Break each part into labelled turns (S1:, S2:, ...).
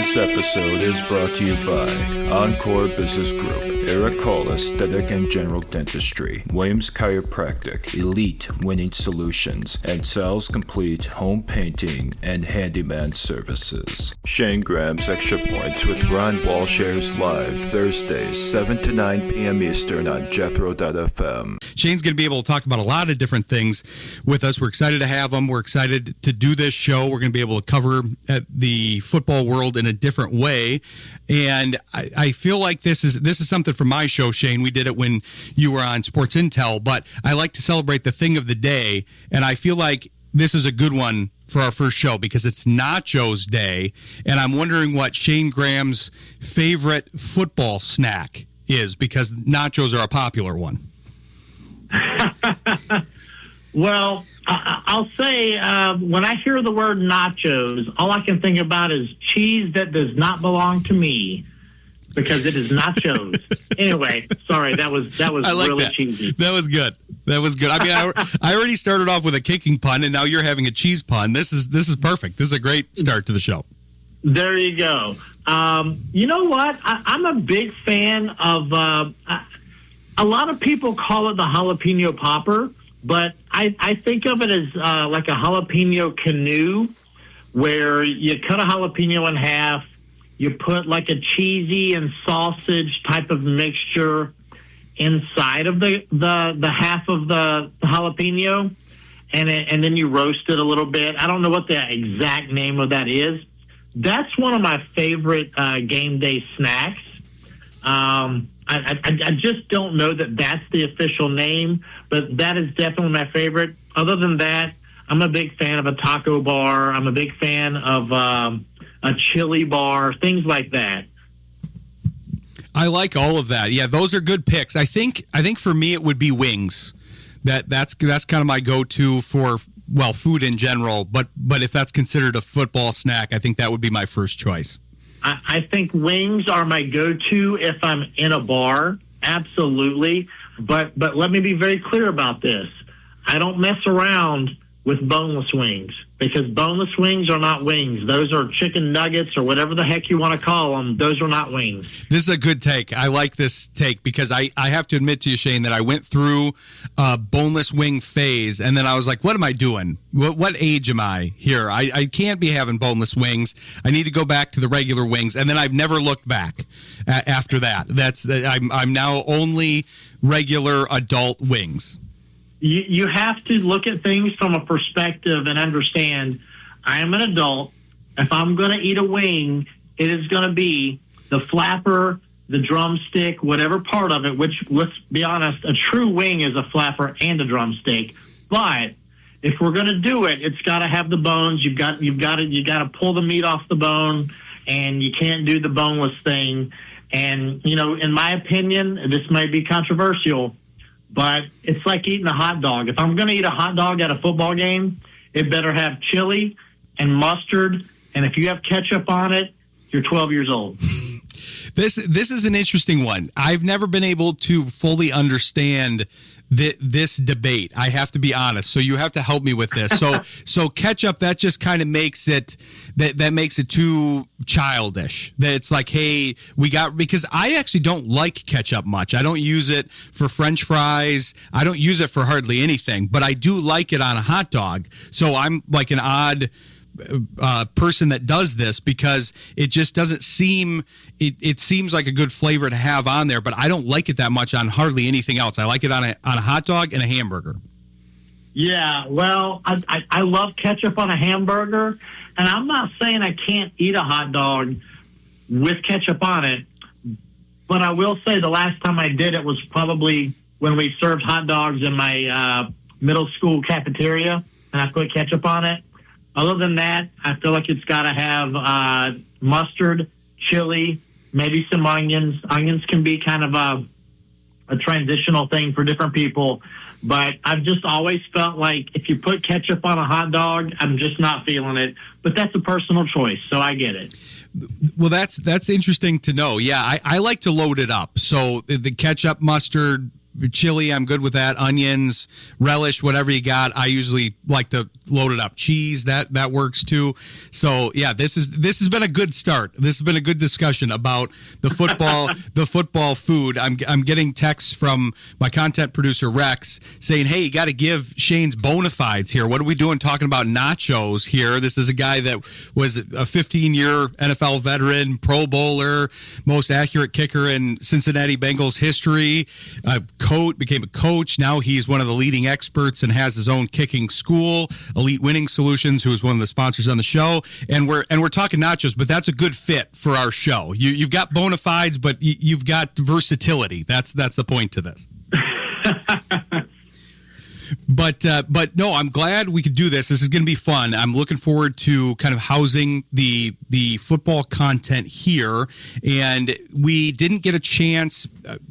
S1: This episode is brought to you by Encore Business Group, Ericola Aesthetic and General Dentistry, Williams Chiropractic, Elite Winning Solutions, and Sal's Complete Home Painting and Handyman Services. Shayne Graham's Extra Points with Ron Walsh airs live Thursdays, 7 to 9 p.m. Eastern on Jethro.fm.
S2: Shayne's going to be able to talk about a lot of different things with us. We're excited to have him. We're excited to do this show. We're going to be able to cover the football world in a different way. And I feel like this is something from my show, Shayne. We did it when you were on Sports Intel, but I like to celebrate the thing of the day. And I feel like this is a good one for our first show because it's Nachos Day. And I'm wondering what Shayne Graham's favorite football snack is, because nachos are a popular one.
S3: Well, I'll say when I hear the word nachos, all I can think about is cheese that does not belong to me, because it is nachos. Anyway, sorry, that was
S2: like
S3: really
S2: that.
S3: cheesy.
S2: That was good. I mean, I already started off with a kicking pun, and now you're having a cheese pun. This is perfect. This is a great start to the show.
S3: There you go. You know what? I'm a big fan of. A lot of people call it the jalapeno popper, but I think of it as like a jalapeno canoe, where you cut a jalapeno in half, you put like a cheesy and sausage type of mixture inside of the half of the jalapeno, and then you roast it a little bit. I don't know what the exact name of that is. That's one of my favorite game day snacks. I just don't know that that's the official name, but that is definitely my favorite. Other than that, I'm a big fan of a taco bar. I'm a big fan of a chili bar, things like that.
S2: I like all of that. Yeah, those are good picks. I think for me it would be wings. That's kind of my go-to for, well, food in general. But if that's considered a football snack, I think that would be my first choice.
S3: I think wings are my go-to if I'm in a bar, absolutely. But let me be very clear about this. I don't mess around with boneless wings, because boneless wings are not wings. Those are chicken nuggets or whatever the heck you want to call them. Those are not wings.
S2: This is a good take. I like this take, because I have to admit to you, Shayne, that I went through a boneless wing phase, and then I was like, what am I doing? What age am I here? I can't be having boneless wings. I need to go back to the regular wings. And then I've never looked back after that. I'm now only regular adult wings.
S3: You have to look at things from a perspective and understand, I am an adult. If I'm going to eat a wing, it is going to be the flapper, the drumstick, whatever part of it, which, let's be honest, a true wing is a flapper and a drumstick. But if we're going to do it, it's got to have the bones. You got to pull the meat off the bone, and you can't do the boneless thing. And, you know, in my opinion, this might be controversial, but it's like eating a hot dog. If I'm going to eat a hot dog at a football game, it better have chili and mustard. And if you have ketchup on it, you're 12 years old.
S2: This is an interesting one. I've never been able to fully understand this debate. I have to be honest. So you have to help me with this. So ketchup, that just kind of makes it that makes it too childish. That it's like, hey, because I actually don't like ketchup much. I don't use it for French fries. I don't use it for hardly anything, but I do like it on a hot dog. So I'm like an odd person that does this, because it just doesn't seem it seems like a good flavor to have on there, but I don't like it that much on hardly anything else. I like it on a hot dog and a hamburger.
S3: Yeah, well, I love ketchup on a hamburger, and I'm not saying I can't eat a hot dog with ketchup on it, but I will say the last time I did it was probably when we served hot dogs in my middle school cafeteria, and I put ketchup on it. Other than that, I feel like it's got to have mustard, chili, maybe some onions. Onions can be kind of a transitional thing for different people. But I've just always felt like if you put ketchup on a hot dog, I'm just not feeling it. But that's a personal choice, so I get it.
S2: Well, that's interesting to know. Yeah, I like to load it up. So the ketchup, mustard, chili, I'm good with that. Onions, relish, whatever you got. I usually like to load it up. Cheese, that works too. So yeah, this has been a good start. This has been a good discussion about the football, the football food. I'm getting texts from my content producer Rex saying, "Hey, you got to give Shayne's bona fides here. What are we doing talking about nachos here? This is a guy that was a 15-year NFL veteran, Pro Bowler, most accurate kicker in Cincinnati Bengals history. Became a coach. Now he's one of the leading experts and has his own kicking school, Elite Winning Solutions, who is one of the sponsors on the show. And we're talking nachos, but that's a good fit for our show. You've got bona fides, but you've got versatility. That's the point to this." But no, I'm glad we could do this. This is going to be fun. I'm looking forward to kind of housing the football content here. And we didn't get a chance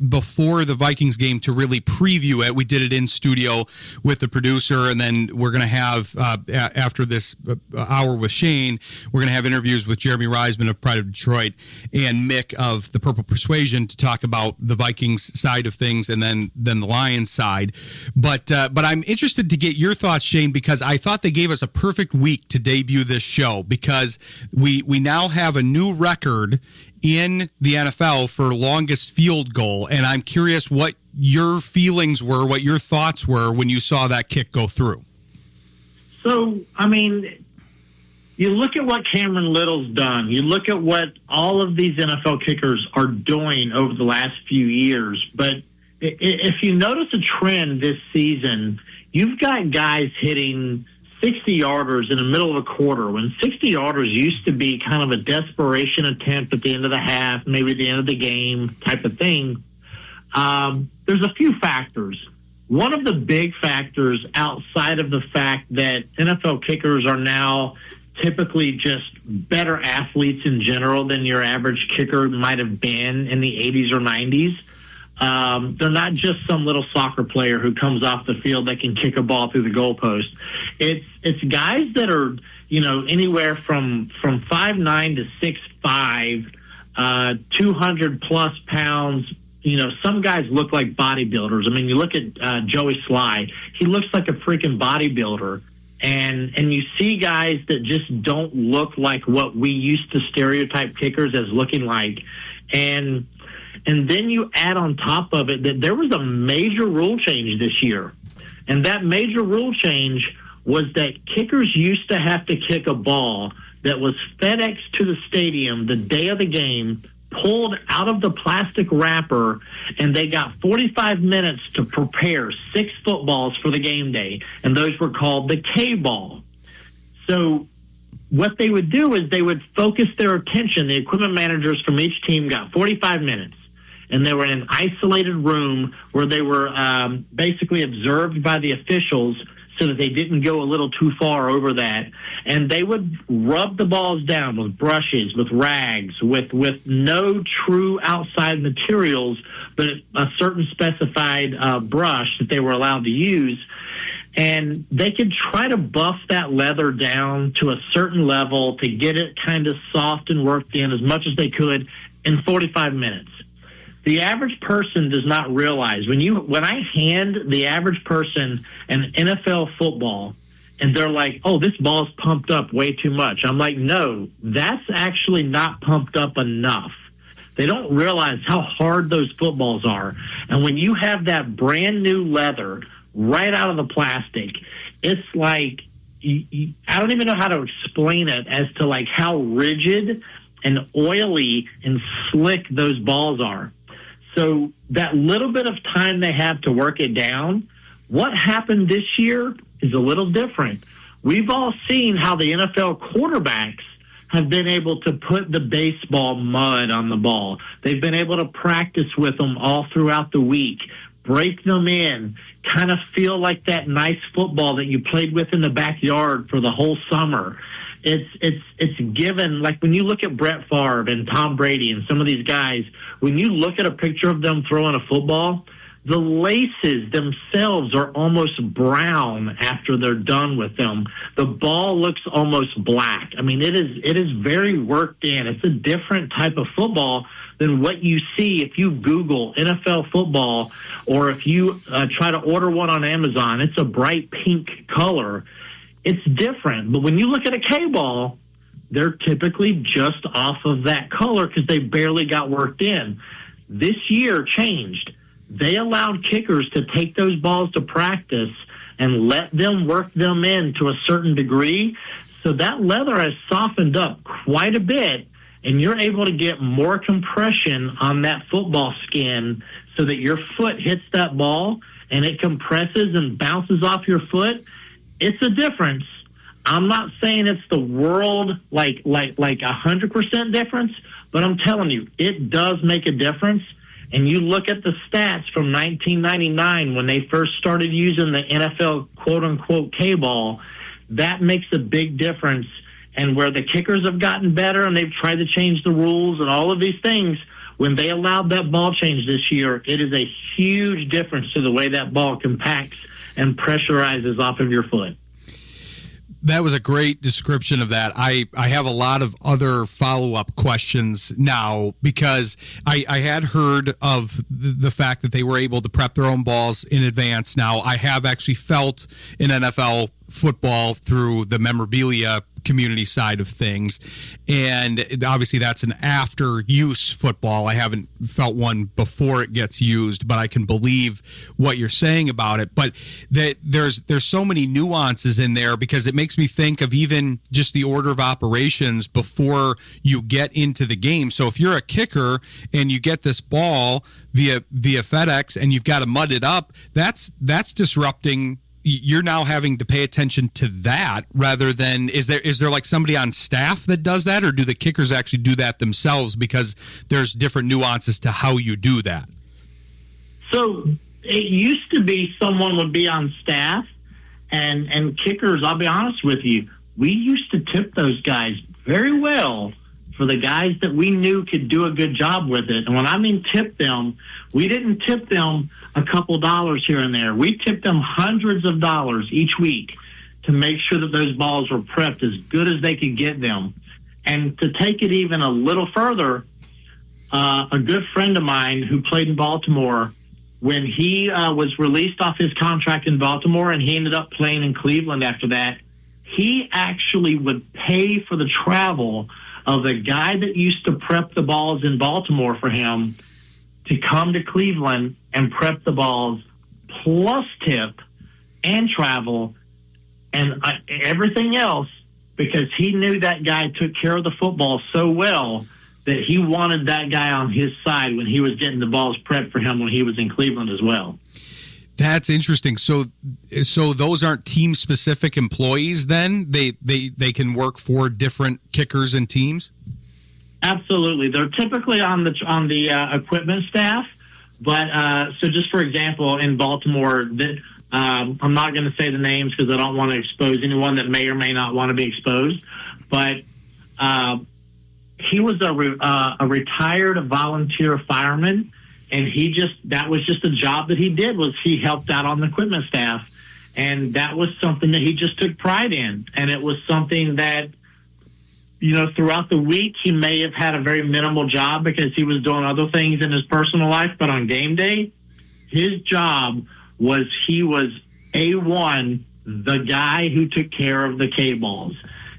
S2: before the Vikings game to really preview it. We did it in studio with the producer, and then we're going to have after this hour with Shayne, we're going to have interviews with Jeremy Reisman of Pride of Detroit and Mick of the Purple Persuasion to talk about the Vikings side of things, and then the Lions side. But I'm interested to get your thoughts, Shayne, because I thought they gave us a perfect week to debut this show, because we now have a new record in the NFL for longest field goal, and I'm curious what your feelings were, what your thoughts were when you saw that kick go through.
S3: So, I mean, you look at what Cameron Little's done. You look at what all of these NFL kickers are doing over the last few years, but if you notice a trend this season, you've got guys hitting 60-yarders in the middle of a quarter, when 60-yarders used to be kind of a desperation attempt at the end of the half, maybe the end of the game type of thing. There's a few factors. One of the big factors, outside of the fact that NFL kickers are now typically just better athletes in general than your average kicker might have been in the 80s or 90s. They're not just some little soccer player who comes off the field that can kick a ball through the goalpost. It's guys that are, anywhere from 5'9" to 6'5", 200 plus pounds. Some guys look like bodybuilders. I mean, you look at Joey Sly. He looks like a freaking bodybuilder. And you see guys that just don't look like what we used to stereotype kickers as looking like. And then you add on top of it that there was a major rule change this year. And that major rule change was that kickers used to have to kick a ball that was FedExed to the stadium the day of the game, pulled out of the plastic wrapper, and they got 45 minutes to prepare 6 footballs for the game day. And those were called the K-ball. So what they would do is they would focus their attention. The equipment managers from each team got 45 minutes. And they were in an isolated room where they were basically observed by the officials so that they didn't go a little too far over that. And they would rub the balls down with brushes, with rags, with no true outside materials, but a certain specified brush that they were allowed to use. And they could try to buff that leather down to a certain level to get it kind of soft and worked in as much as they could in 45 minutes. The average person does not realize when I hand the average person an NFL football and they're like, "Oh, this ball's pumped up way too much." I'm like, "No, that's actually not pumped up enough." They don't realize how hard those footballs are. And when you have that brand new leather right out of the plastic, it's like, I don't even know how to explain it as to like how rigid and oily and slick those balls are. So that little bit of time they have to work it down, what happened this year is a little different. We've all seen how the NFL quarterbacks have been able to put the baseball mud on the ball. They've been able to practice with them all throughout the week, break them in, kind of feel like that nice football that you played with in the backyard for the whole summer. It's given, like when you look at Brett Favre and Tom Brady and some of these guys, when you look at a picture of them throwing a football, The laces themselves are almost brown after they're done with them. The ball looks almost black. I mean, it is very worked in. It's a different type of football than what you see if you Google NFL football, or if you try to order one on Amazon. It's a bright pink color. It's different. But when you look at a K-ball, they're typically just off of that color because they barely got worked in. This year changed. They allowed kickers to take those balls to practice and let them work them in to a certain degree. So that leather has softened up quite a bit, and you're able to get more compression on that football skin so that your foot hits that ball and it compresses and bounces off your foot. It's a difference. I'm not saying it's the world like 100% difference, but I'm telling you, it does make a difference. And you look at the stats from 1999 when they first started using the NFL quote-unquote K-ball, that makes a big difference. And where the kickers have gotten better and they've tried to change the rules and all of these things, when they allowed that ball change this year, it is a huge difference to the way that ball compacts and pressurizes off of your foot.
S2: That was a great description of that. I have a lot of other follow-up questions now because I had heard of the fact that they were able to prep their own balls in advance. Now, I have actually felt in NFL football through the memorabilia community side of things, and obviously that's an after use football. I haven't felt one before it gets used, but I can believe what you're saying about it. But there's so many nuances in there, because it makes me think of even just the order of operations before you get into the game. So if you're a kicker and you get this ball via FedEx and you've got to mud it up, that's disrupting. You're now having to pay attention to that rather than, is there like somebody on staff that does that, or do the kickers actually do that themselves because there's different nuances to how you do that?
S3: So it used to be someone would be on staff, and kickers, I'll be honest with you, we used to tip those guys very well for the guys that we knew could do a good job with it. And when I mean tip them, we didn't tip them a couple dollars here and there. We tipped them hundreds of dollars each week to make sure that those balls were prepped as good as they could get them. And to take it even a little further, a good friend of mine who played in Baltimore, when he was released off his contract in Baltimore and he ended up playing in Cleveland after that, he actually would pay for the travel of the guy that used to prep the balls in Baltimore for him to come to Cleveland and prep the balls, plus tip and travel and everything else, because he knew that guy took care of the football so well that he wanted that guy on his side when he was getting the balls prepped for him when he was in Cleveland as well.
S2: That's interesting. So those aren't team-specific employees then? They can work for different kickers and teams?
S3: Absolutely. They're typically on the equipment staff. But so just for example, in Baltimore, I'm not going to say the names because I don't want to expose anyone that may or may not want to be exposed. But he was a retired volunteer fireman. And that was just a job that he did, was he helped out on the equipment staff. And that was something that he just took pride in. And it was something that, throughout the week, he may have had a very minimal job because he was doing other things in his personal life. But on game day, his job was, he was A1, the guy who took care of the K-balls.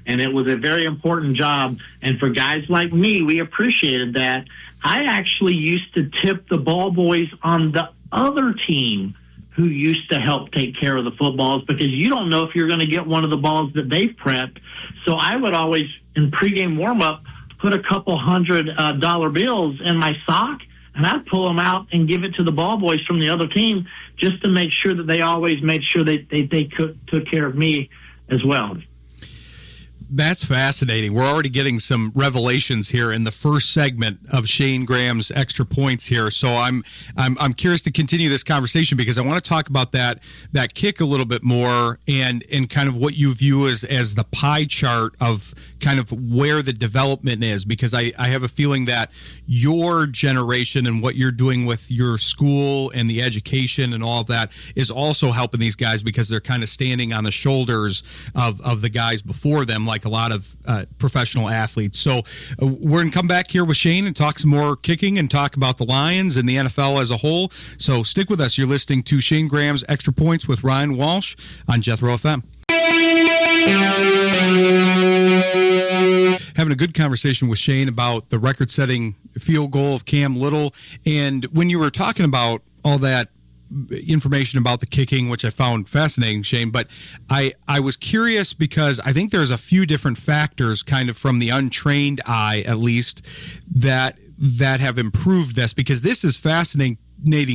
S3: And it was a very important job. And for guys like me, we appreciated that. I actually used to tip the ball boys on the other team who used to help take care of the footballs, because you don't know if you're going to get one of the balls that they've prepped. So I would always, in pregame warm-up, put a couple $100 bills in my sock, and I'd pull them out and give it to the ball boys from the other team just to make sure that they always made sure they took care of me as well.
S2: That's fascinating. We're already getting some revelations here in the first segment of Shayne Graham's Extra Points here. So I'm curious to continue this conversation because I want to talk about that kick a little bit more and kind of what you view as the pie chart of kind of where the development is, because I have a feeling that your generation and what you're doing with your school and the education and all of that is also helping these guys because they're kind of standing on the shoulders of the guys before them, like a lot of professional athletes. So we're going to come back here with Shayne and talk some more kicking and talk about the Lions and the NFL as a whole. So stick with us. You're listening to Shayne Graham's Extra Points with Ryan Walsh on Jethro FM. Having a good conversation with Shayne about the record-setting field goal of Cam Little. And when you were talking about all that information about the kicking, which I found fascinating, Shayne, but I was curious because I think there's a few different factors kind of from the untrained eye, at least, that have improved this, because this is fascinating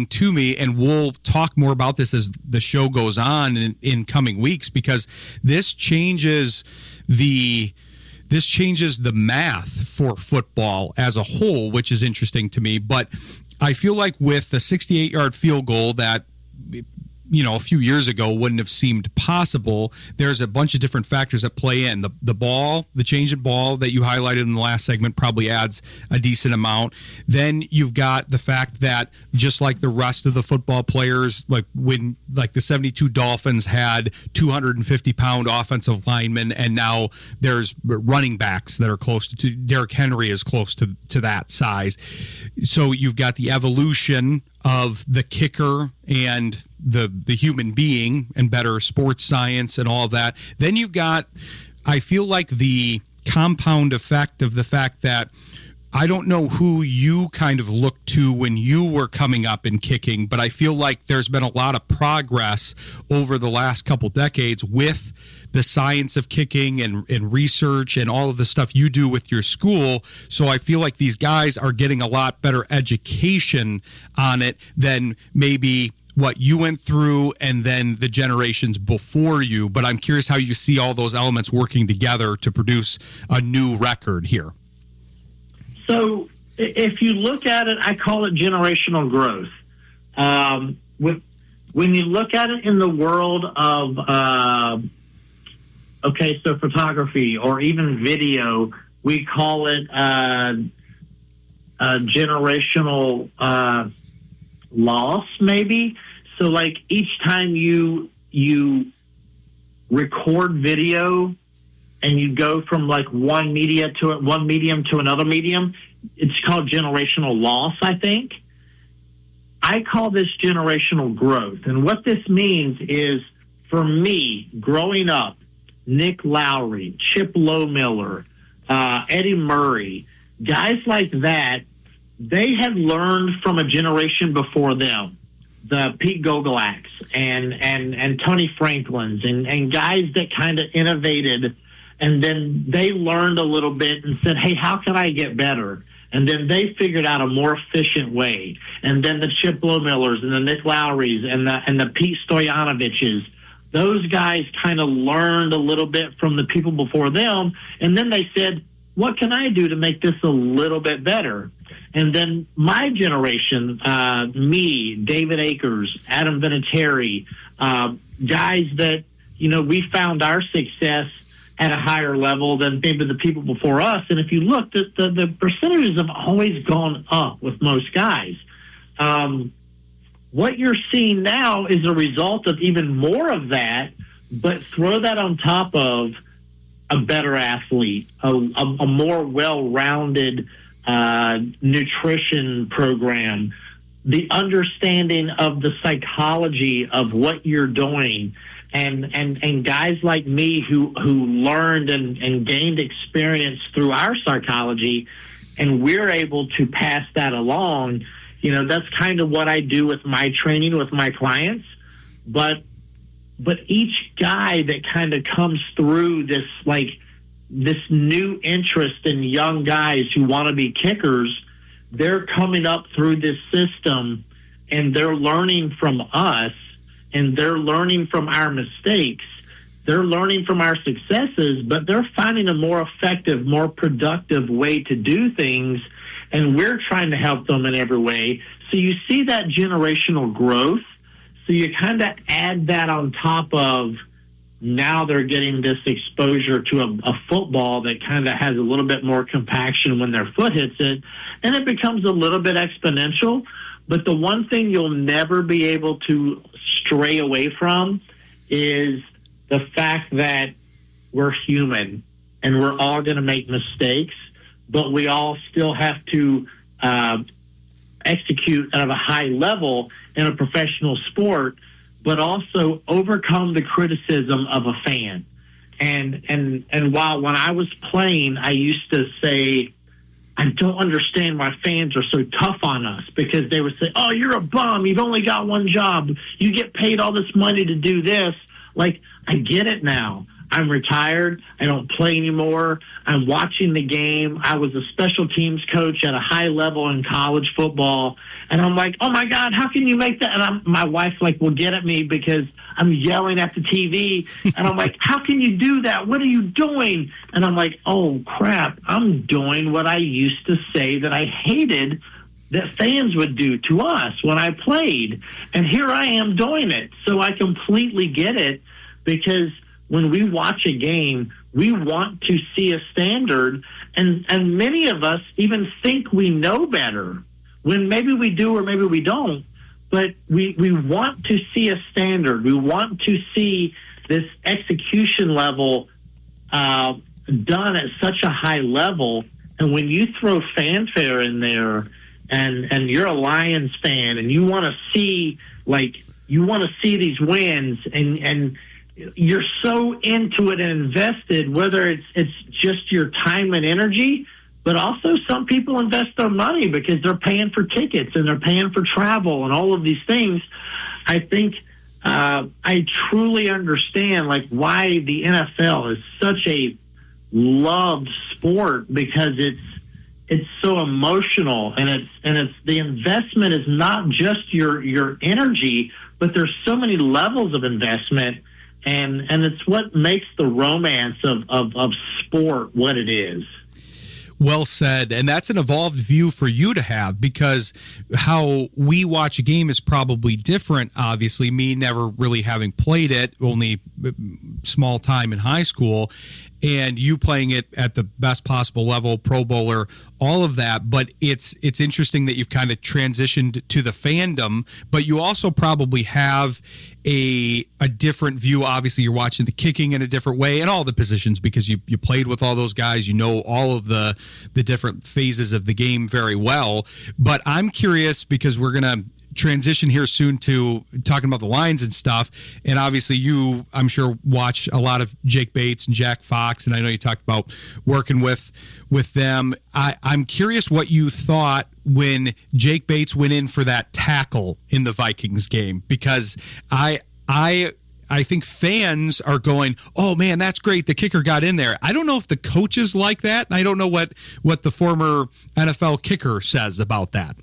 S2: to me, and we'll talk more about this as the show goes on in coming weeks, because this changes the math for football as a whole, which is interesting to me. But I feel like with the 68-yard field goal that, a few years ago wouldn't have seemed possible, there's a bunch of different factors that play in. The ball, the change in ball that you highlighted in the last segment probably adds a decent amount. Then you've got the fact that just like the rest of the football players, like the 72 Dolphins had 250-pound offensive linemen, and now there's running backs that are close to Derrick Henry is close to that size. So you've got the evolution of the kicker and the human being and better sports science and all of that. Then you've got, I feel like, the compound effect of the fact that I don't know who you kind of looked to when you were coming up in kicking, but I feel like there's been a lot of progress over the last couple decades with the science of kicking and research and all of the stuff you do with your school. So I feel like these guys are getting a lot better education on it than maybe what you went through and then the generations before you. But I'm curious how you see all those elements working together to produce a new record here.
S3: So if you look at it, I call it generational growth. When you look at it in the world of, so photography or even video, we call it generational loss, maybe. So like each time you record video and you go from like one medium to another medium, it's called generational loss, I think. I call this generational growth. And what this means is, for me, growing up, Nick Lowry, Chip Lowmiller, Eddie Murray, guys like that, they had learned from a generation before them, the Pete Gogolaks and Tony Franklins and guys that kind of innovated, and then they learned a little bit and said, hey, how can I get better? And then they figured out a more efficient way. And then the Chip Lowmillers and the Nick Lowrys and the Pete Stojanoviches, those guys kind of learned a little bit from the people before them, and then they said, what can I do to make this a little bit better? And then my generation, me, David Akers, Adam Vinatieri, guys that, we found our success at a higher level than maybe the people before us. And if you look, the percentages have always gone up with most guys. What you're seeing now is a result of even more of that, but throw that on top of a better athlete, a more well-rounded nutrition program, the understanding of the psychology of what you're doing, and guys like me who learned and gained experience through our psychology, and we're able to pass that along. That's kind of what I do with my training with my clients. But each guy that kind of comes through this new interest in young guys who want to be kickers, they're coming up through this system and they're learning from us and they're learning from our mistakes they're learning from our successes, but they're finding a more effective, more productive way to do things, and we're trying to help them in every way. So you see that generational growth. So you kind of add that on top of now they're getting this exposure to a football that kind of has a little bit more compaction when their foot hits it, and it becomes a little bit exponential. But the one thing you'll never be able to stray away from is the fact that we're human and we're all going to make mistakes, but we all still have to execute at a high level in a professional sport, but also overcome the criticism of a fan. And while when I was playing, I used to say, I don't understand why fans are so tough on us, because they would say, oh, you're a bum. You've only got one job. You get paid all this money to do this. Like, I get it now. I'm retired. I don't play anymore. I'm watching the game. I was a special teams coach at a high level in college football. And I'm like, oh, my God, how can you make that? And my wife, will get at me because I'm yelling at the TV. And I'm like, how can you do that? What are you doing? And I'm like, oh, crap. I'm doing what I used to say that I hated that fans would do to us when I played. And here I am doing it. So I completely get it, because when we watch a game, we want to see a standard. And many of us even think we know better, when maybe we do or maybe we don't. But we want to see a standard. We want to see this execution level done at such a high level. And when you throw fanfare in there, and you're a Lions fan, and you want to see these wins, and you're so into it and invested, whether it's just your time and energy, but also some people invest their money because they're paying for tickets and they're paying for travel and all of these things. I think I truly understand why the NFL is such a loved sport, because it's so emotional, and it's the investment is not just your energy, but there's so many levels of investment, and it's what makes the romance of sport what it is.
S2: Well said. And that's an evolved view for you to have, because how we watch a game is probably different. Obviously, me never really having played it, only small time in high school, and you playing it at the best possible level, Pro Bowler, all of that. But it's interesting that you've kind of transitioned to the fandom, but you also probably have a different view. Obviously, you're watching the kicking in a different way and all the positions, because you played with all those guys. You know all of the different phases of the game very well. But I'm curious, because we're going to transition here soon to talking about the Lions and stuff. And obviously you, I'm sure, watch a lot of Jake Bates and Jack Fox, and I know you talked about working with them. I'm curious what you thought when Jake Bates went in for that tackle in the Vikings game, because I think fans are going, oh man, that's great, the kicker got in there. I don't know if the coaches like that, and I don't know what the former NFL kicker says about that.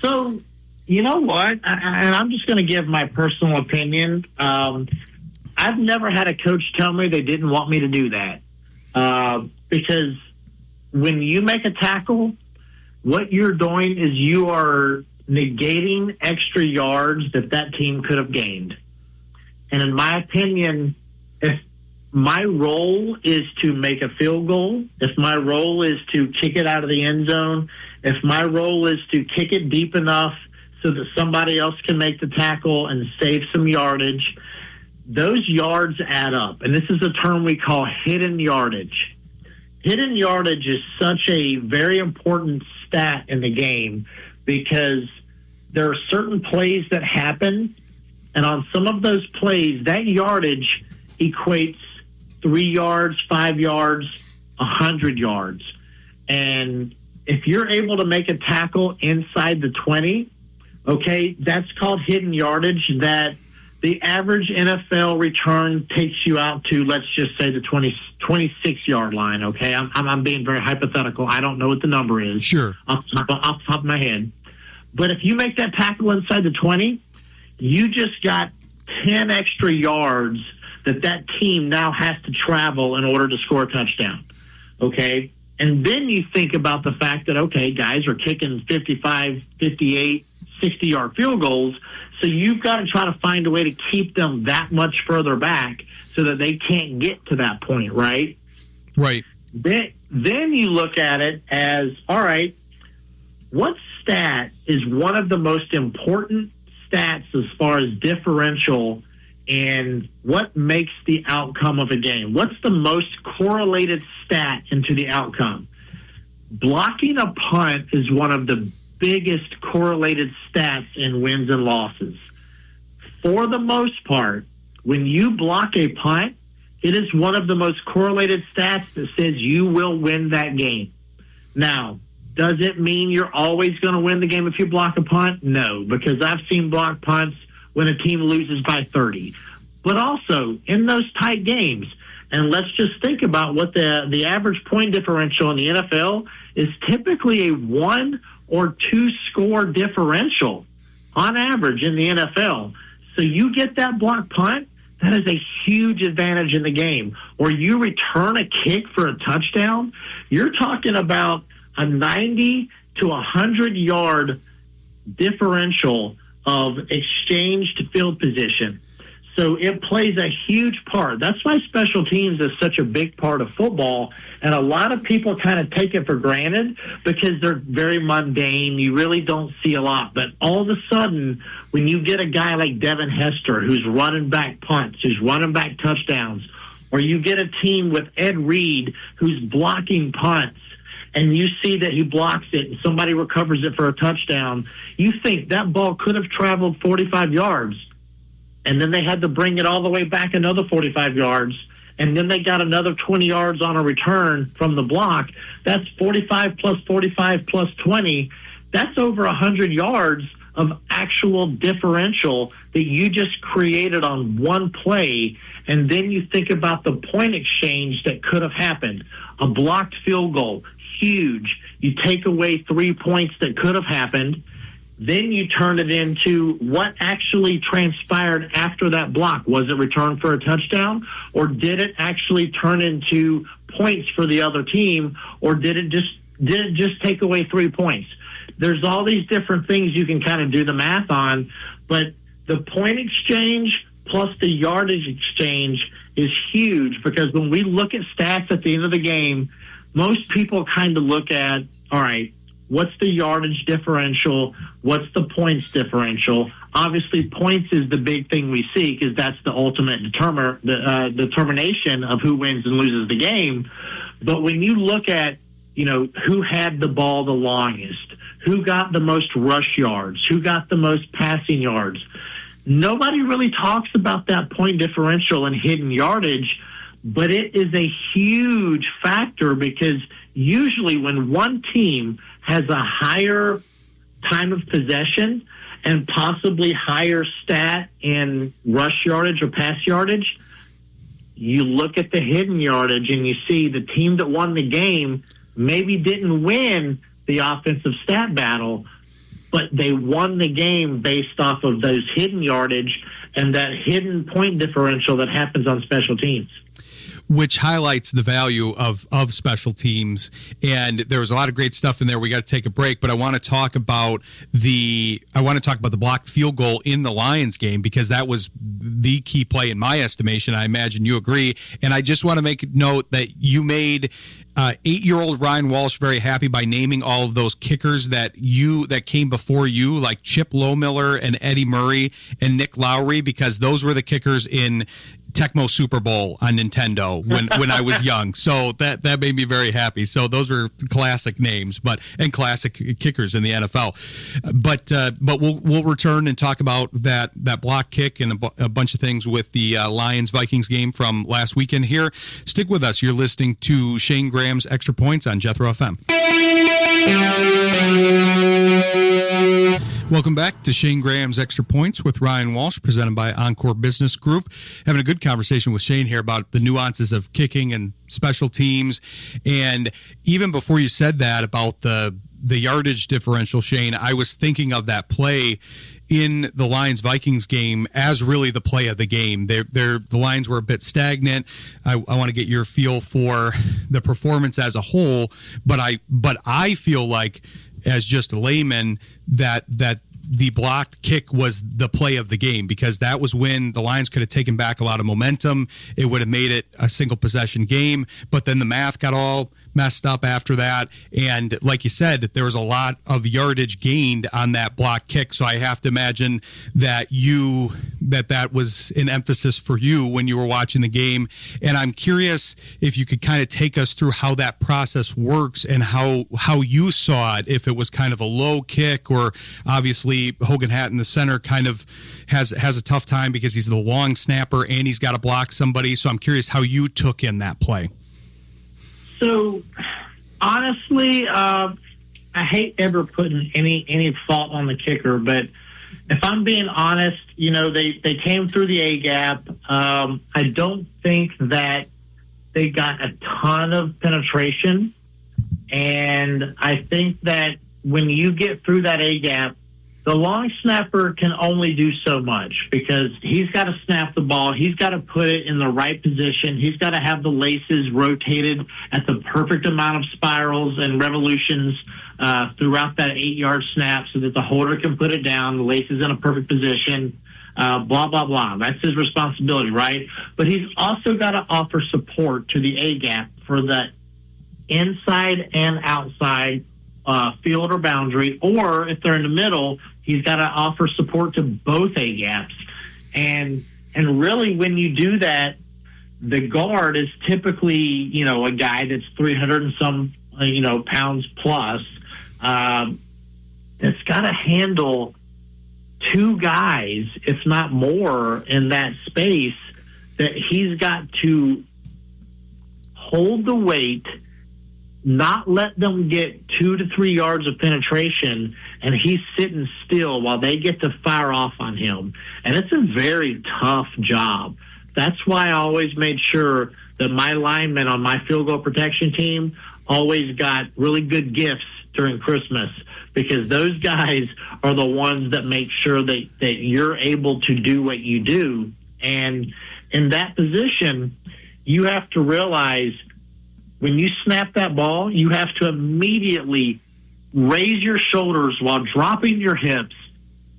S3: So, you know what? And I'm just going to give my personal opinion. I've never had a coach tell me they didn't want me to do that. Because when you make a tackle, what you're doing is you are negating extra yards that team could have gained. And in my opinion, if my role is to make a field goal, if my role is to kick it out of the end zone, if my role is to kick it deep enough so that somebody else can make the tackle and save some yardage, those yards add up. And this is a term we call hidden yardage. Hidden yardage is such a very important stat in the game, because there are certain plays that happen, and on some of those plays, that yardage equates 3 yards, 5 yards, 100 yards. And if you're able to make a tackle inside the 20, okay, that's called hidden yardage, that the average NFL return takes you out to, let's just say, the 26-yard line, okay? I'm being very hypothetical. I don't know what the number is.
S2: Sure.
S3: Off the top of my head. But if you make that tackle inside the 20, you just got 10 extra yards that team now has to travel in order to score a touchdown. Okay? And then you think about the fact that, okay, guys are kicking 55, 58, 60-yard field goals, so you've got to try to find a way to keep them that much further back so that they can't get to that point, right?
S2: Right.
S3: Then you look at it as, all right, what stat is one of the most important stats as far as differential and what makes the outcome of a game? What's the most correlated stat into the outcome? Blocking a punt is one of the biggest correlated stats in wins and losses. For the most part, when you block a punt, it is one of the most correlated stats that says you will win that game. Now, does it mean you're always going to win the game if you block a punt? No, because I've seen block punts when a team loses by 30. But also, in those tight games, and let's just think about what the average point differential in the NFL is, typically a 1 or 2 score differential on average in the NFL. So you get that block punt, that is a huge advantage in the game. Or you return a kick for a touchdown, you're talking about a 90 to 100-yard differential of exchanged field position. So it plays a huge part. That's why special teams is such a big part of football, and a lot of people kind of take it for granted because they're very mundane. You really don't see a lot. But all of a sudden, when you get a guy like Devin Hester who's running back punts, who's running back touchdowns, or you get a team with Ed Reed who's blocking punts, and you see that he blocks it and somebody recovers it for a touchdown, you think that ball could have traveled 45 yards. And then they had to bring it all the way back another 45 yards. And then they got another 20 yards on a return from the block. That's 45 plus 45 plus 20. That's over 100 yards of actual differential that you just created on one play. And then you think about the point exchange that could have happened. A blocked field goal, huge. You take away 3 points that could have happened. Then you turn it into what actually transpired after that block. Was it returned for a touchdown, or did it actually turn into points for the other team, or did it just take away 3 points? There's all these different things you can kind of do the math on, but the point exchange plus the yardage exchange is huge, because when we look at stats at the end of the game, most people kind of look at, all right, what's the yardage differential? What's the points differential? Obviously, points is the big thing we see, because that's the ultimate determination of who wins and loses the game. But when you look at, who had the ball the longest, who got the most rush yards, who got the most passing yards, nobody really talks about that point differential and hidden yardage, but it is a huge factor, because usually when one team has a higher time of possession and possibly higher stat in rush yardage or pass yardage, you look at the hidden yardage and you see the team that won the game maybe didn't win the offensive stat battle, but they won the game based off of those hidden yardage and that hidden point differential that happens on special teams.
S2: Which highlights the value of special teams. And there was a lot of great stuff in there. We got to take a break, but I want to talk about the blocked field goal in the Lions game, because that was the key play in my estimation. I imagine you agree. And I just want to make note that you made 8-year-old Ryan Walsh very happy by naming all of those kickers that came before you, like Chip Lowmiller and Eddie Murray and Nick Lowry, because those were the kickers in Tecmo Super Bowl on Nintendo when I was young. So that made me very happy. So those were classic names, and classic kickers in the NFL. But we'll return and talk about that block kick and a bunch of things with the Lions-Vikings game from last weekend here. Stick with us. You're listening to Shayne Graham's Extra Points on Jethro FM. Welcome back to Shayne Graham's Extra Points with Ryan Walsh, presented by Encore Business Group. Having a good conversation with Shayne here about the nuances of kicking and special teams. And even before you said that about the the yardage differential, Shayne, I was thinking of that play in the Lions-Vikings game as really the play of the game. The Lions were a bit stagnant. I want to get your feel for the performance as a whole, but I feel like, as just a layman, that the blocked kick was the play of the game, because that was when the Lions could have taken back a lot of momentum. It would have made it a single possession game, but then the math got all messed up after that. And like you said, there was a lot of yardage gained on that block kick. So I have to imagine that that was an emphasis for you when you were watching the game. And I'm curious if you could kind of take us through how that process works and how you saw it, if it was kind of a low kick, or obviously Hogan Hatt in the center kind of has a tough time because he's the long snapper and he's got to block somebody. So I'm curious how you took in that play.
S3: So, honestly, I hate ever putting any fault on the kicker, but if I'm being honest, they came through the A gap. I don't think that they got a ton of penetration, and I think that when you get through that A gap, the long snapper can only do so much, because he's got to snap the ball. He's got to put it in the right position. He's got to have the laces rotated at the perfect amount of spirals and revolutions throughout that 8-yard snap so that the holder can put it down, the laces in a perfect position, blah, blah, blah. That's his responsibility, right? But he's also got to offer support to the A-gap for the inside and outside field or boundary, or if they're in the middle, he's got to offer support to both A gaps. And really, when you do that, the guard is typically, a guy that's 300 and some, pounds plus, that's got to handle two guys, if not more, in that space, that he's got to hold the weight, not let them get 2 to 3 yards of penetration, and he's sitting still while they get to fire off on him. And it's a very tough job. That's why I always made sure that my linemen on my field goal protection team always got really good gifts during Christmas, because those guys are the ones that make sure that you're able to do what you do. And in that position, you have to realize, when you snap that ball, you have to immediately raise your shoulders while dropping your hips,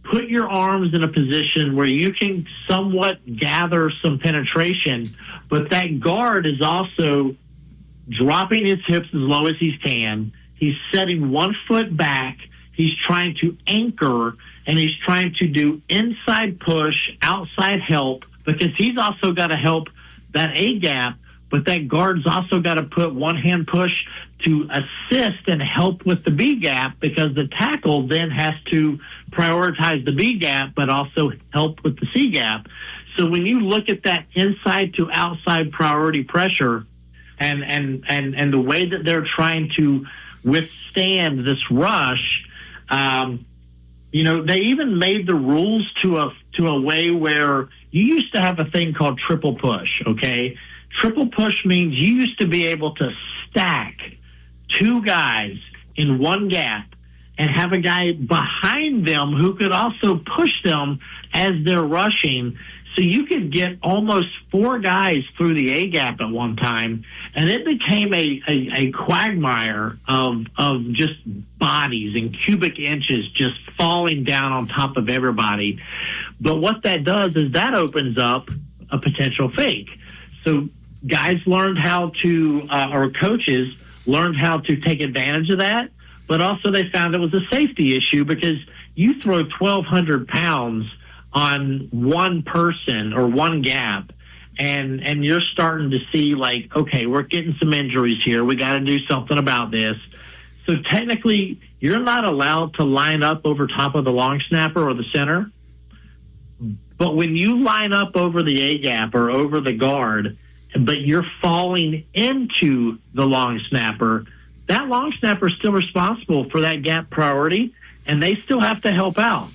S3: put your arms in a position where you can somewhat gather some penetration, but that guard is also dropping his hips as low as he can. He's setting one foot back. He's trying to anchor, and he's trying to do inside push, outside help, because he's also got to help that A gap. But that guard's also got to put one hand push to assist and help with the B gap, because the tackle then has to prioritize the B gap, but also help with the C gap. So when you look at that inside to outside priority pressure and the way that they're trying to withstand this rush, they even made the rules to a way where you used to have a thing called triple push, okay? Triple push means you used to be able to stack two guys in one gap and have a guy behind them who could also push them as they're rushing. So you could get almost 4 guys through the A gap at one time, and it became a quagmire of just bodies and cubic inches just falling down on top of everybody. But what that does is that opens up a potential fake. So guys learned how to, or coaches learned how to take advantage of that, but also they found it was a safety issue, because you throw 1,200 pounds on one person or one gap, and you're starting to see, like, okay, we're getting some injuries here. We got to do something about this. So technically, you're not allowed to line up over top of the long snapper or the center. But when you line up over the A gap or over the guard, but you're falling into the long snapper, that long snapper is still responsible for that gap priority, and they still have to help out.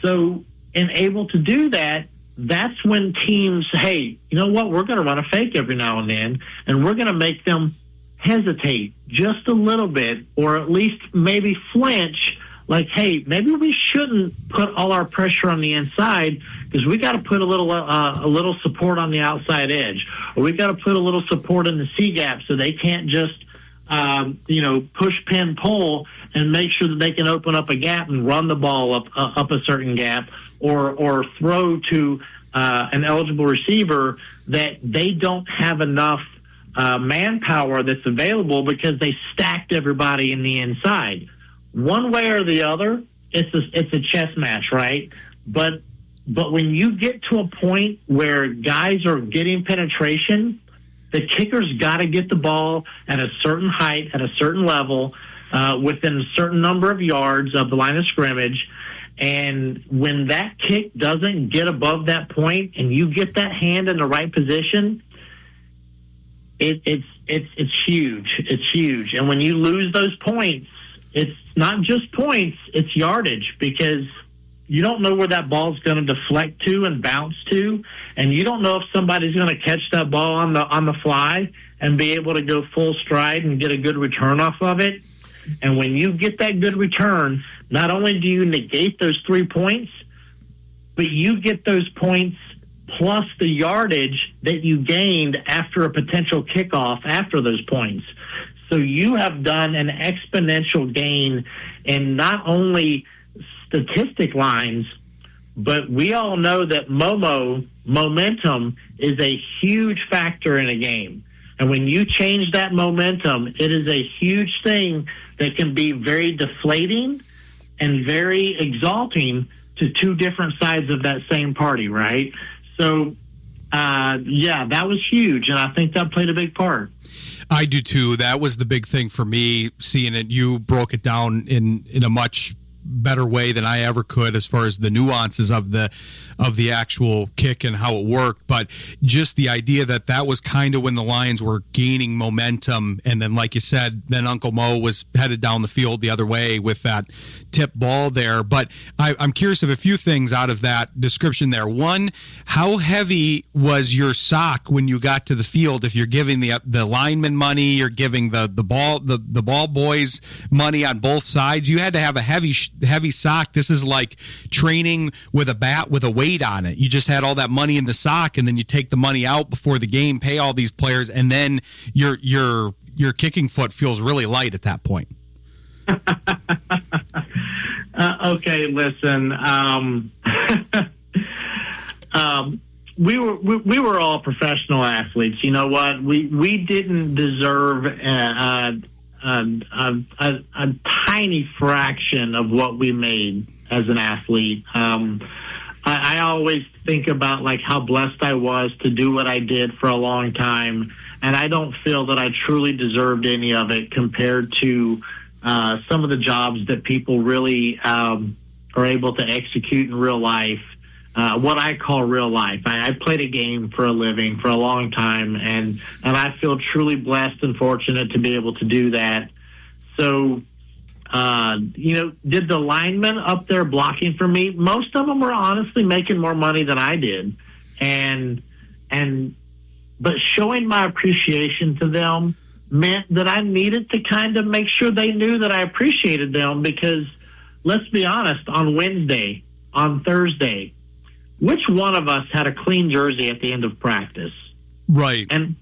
S3: So, and able to do that, that's when teams, hey, you know what, we're going to run a fake every now and then, and we're going to make them hesitate just a little bit, or at least maybe flinch, like, hey, maybe we shouldn't put all our pressure on the inside because we got to put a little support on the outside edge, or we got to put a little support in the C gap so they can't just push, pin, pull, and make sure that they can open up a gap and run the ball up a certain gap, or throw to an eligible receiver that they don't have enough manpower that's available because they stacked everybody in the inside. One way or the other, it's a chess match, right? But when you get to a point where guys are getting penetration, the kicker's got to get the ball at a certain height, at a certain level, within a certain number of yards of the line of scrimmage. And when that kick doesn't get above that point and you get that hand in the right position, it's huge. It's huge. And when you lose those points, it's not just points, it's yardage, because you don't know where that ball's going to deflect to and bounce to, and you don't know if somebody's going to catch that ball on the fly and be able to go full stride and get a good return off of it. And when you get that good return, not only do you negate those 3 points, but you get those points plus the yardage that you gained after a potential kickoff after those points. So you have done an exponential gain in not only statistic lines, but we all know that momentum is a huge factor in a game. And when you change that momentum, it is a huge thing that can be very deflating and very exalting to two different sides of that same party, right? So, that was huge, and I think that played a big part.
S2: I do too. That was the big thing for me, seeing it. You broke it down in a much better way than I ever could as far as the nuances of the actual kick and how it worked. But just the idea that was kind of when the Lions were gaining momentum, and then, like you said, then Uncle Mo was headed down the field the other way with that tip ball there. But I'm curious of a few things out of that description there. One, how heavy was your sock when you got to the field? If you're giving the lineman money, you're giving the ball boys money on both sides, you had to have a heavy sock. This is like training with a bat with a weight on it. You just had all that money in the sock, and then you take the money out before the game, pay all these players, and then your kicking foot feels really light at that point.
S3: Okay, listen. We were all professional athletes. You know what? We didn't deserve a tiny fraction of what we made as an athlete. I always think about like how blessed I was to do what I did for a long time, and I don't feel that I truly deserved any of it compared to some of the jobs that people really are able to execute in real life. What I call real life. I played a game for a living for a long time, and I feel truly blessed and fortunate to be able to do that. So, did the linemen up there blocking for me? Most of them were honestly making more money than I did. But showing my appreciation to them meant that I needed to kind of make sure they knew that I appreciated them, because let's be honest, on Wednesday, on Thursday, which one of us had a clean jersey at the end of practice?
S2: Right.
S3: And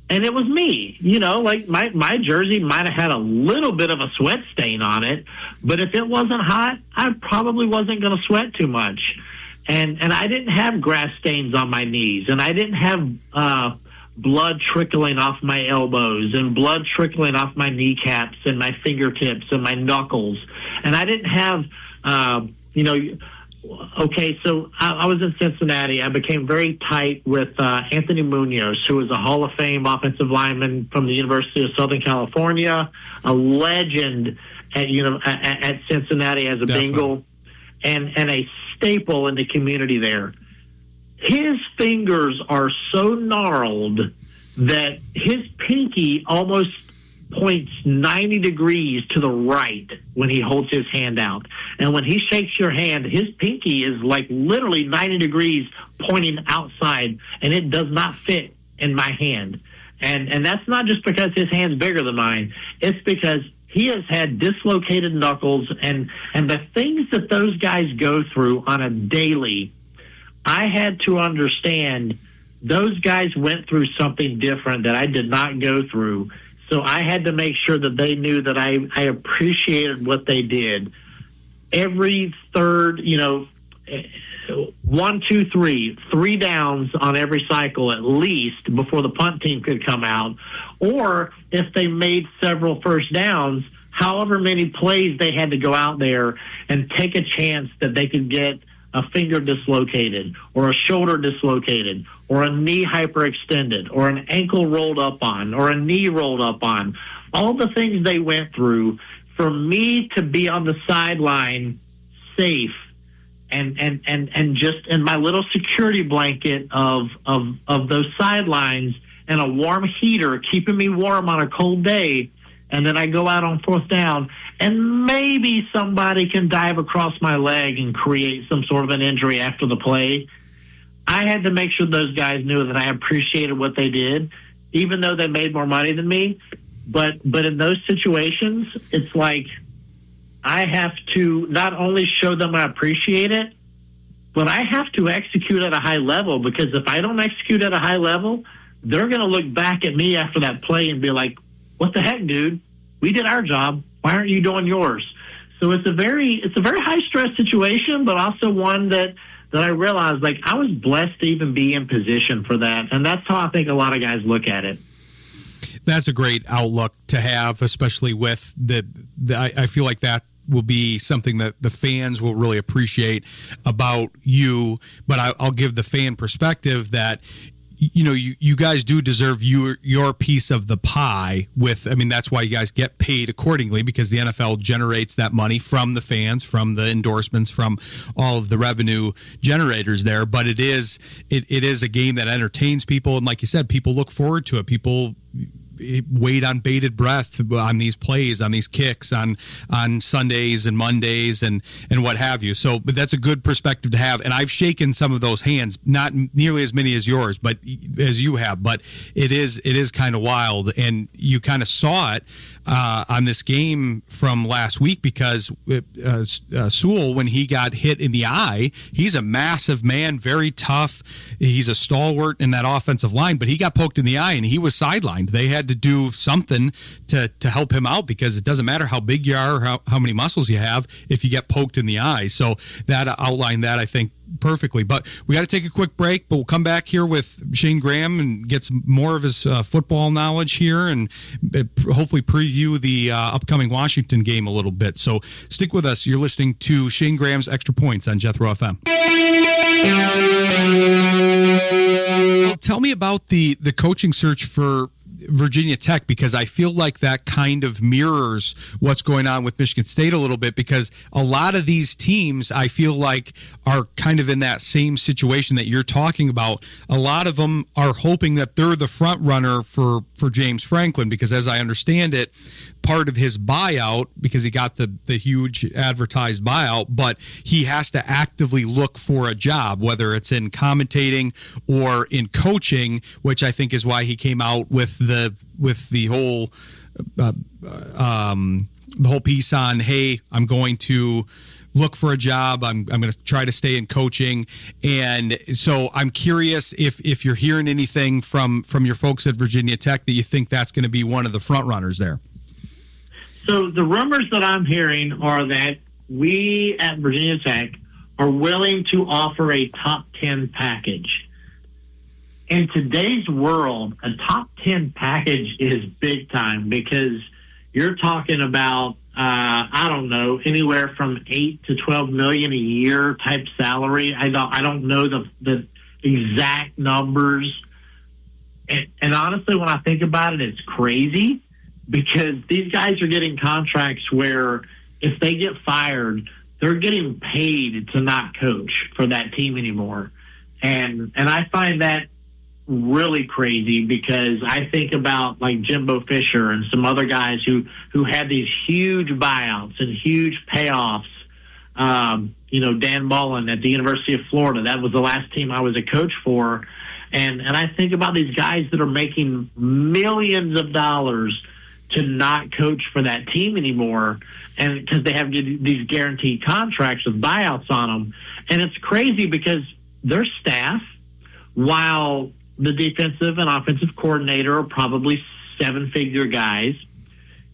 S3: it was me. Like my jersey might have had a little bit of a sweat stain on it, but if it wasn't hot, I probably wasn't going to sweat too much. And I didn't have grass stains on my knees, and I didn't have blood trickling off my elbows and blood trickling off my kneecaps and my fingertips and my knuckles. And I didn't have, okay, so I was in Cincinnati. I became very tight with Anthony Munoz, who was a Hall of Fame offensive lineman from the University of Southern California, a legend at Cincinnati as a Bengal, and a staple in the community there. His fingers are so gnarled that his pinky almost points 90 degrees to the right when he holds his hand out. And when he shakes your hand, his pinky is like literally 90 degrees pointing outside, and it does not fit in my hand. And that's not just because his hand's bigger than mine. It's because he has had dislocated knuckles and the things that those guys go through on a daily. I had to understand those guys went through something different that I did not go through. So I had to make sure that they knew that I appreciated what they did. Every third, 1, 2, 3, 3 downs on every cycle at least before the punt team could come out. Or if they made several first downs, however many plays they had to go out there and take a chance that they could get a finger dislocated or a shoulder dislocated or a knee hyperextended or an ankle rolled up on or a knee rolled up on. All the things they went through for me to be on the sideline safe and just in my little security blanket of those sidelines and a warm heater keeping me warm on a cold day, and then I go out on fourth down and maybe somebody can dive across my leg and create some sort of an injury after the play. I had to make sure those guys knew that I appreciated what they did, even though they made more money than me. But in those situations, it's like I have to not only show them I appreciate it, but I have to execute at a high level, because if I don't execute at a high level, they're going to look back at me after that play and be like, what the heck, dude? We did our job. Why aren't you doing yours? So it's a very high stress situation, but also one that I realized, like, I was blessed to even be in position for that. And that's how I think a lot of guys look at it.
S2: That's a great outlook to have, especially with I feel like that will be something that the fans will really appreciate about you. But I'll give the fan perspective that, you guys do deserve your piece of the pie. That's why you guys get paid accordingly, because the NFL generates that money from the fans, from the endorsements, from all of the revenue generators there. But it is a game that entertains people, and like you said, people look forward to it. People wait on bated breath on these plays, on these kicks, on Sundays and Mondays and what have you. So, but that's a good perspective to have. And I've shaken some of those hands, not nearly as many as yours, but as you have. But it is kind of wild, and you kind of saw it on this game from last week, because Sewell, when he got hit in the eye, he's a massive man, very tough. He's a stalwart in that offensive line, but he got poked in the eye and he was sidelined. They had to do something to help him out, because it doesn't matter how big you are or how many muscles you have if you get poked in the eye. So that outlined that, I think, perfectly. But we got to take a quick break, but we'll come back here with Shayne Graham and get some more of his football knowledge here, and hopefully preview the upcoming Washington game a little bit. So stick with us. You're listening to Shayne Graham's Extra Points on Jethro FM. Well, tell me about the coaching search for Virginia Tech, because I feel like that kind of mirrors what's going on with Michigan State a little bit, because a lot of these teams, I feel like, are kind of in that same situation that you're talking about. A lot of them are hoping that they're the front runner for James Franklin, because as I understand it, part of his buyout, because he got the huge advertised buyout, but he has to actively look for a job, whether it's in commentating or in coaching, which I think is why he came out with the whole piece on, hey, I'm going to look for a job. I'm going to try to stay in coaching. And so I'm curious if you're hearing anything from your folks at Virginia Tech that you think that's going to be one of the front runners there.
S3: So the rumors that I'm hearing are that we at Virginia Tech are willing to offer a top 10 package. In today's world, a top 10 package is big time, because you're talking about, I don't know, anywhere from 8 to 12 million a year type salary. I don't know the exact numbers. And honestly, when I think about it, it's crazy, because these guys are getting contracts where if they get fired, they're getting paid to not coach for that team anymore. And I find that really crazy, because I think about like Jimbo Fisher and some other guys who had these huge buyouts and huge payoffs. Dan Mullen at the University of Florida, that was the last team I was a coach for. And I think about these guys that are making millions of dollars to not coach for that team anymore, and because they have these guaranteed contracts with buyouts on them. And it's crazy because their staff, while the defensive and offensive coordinator are probably seven-figure guys,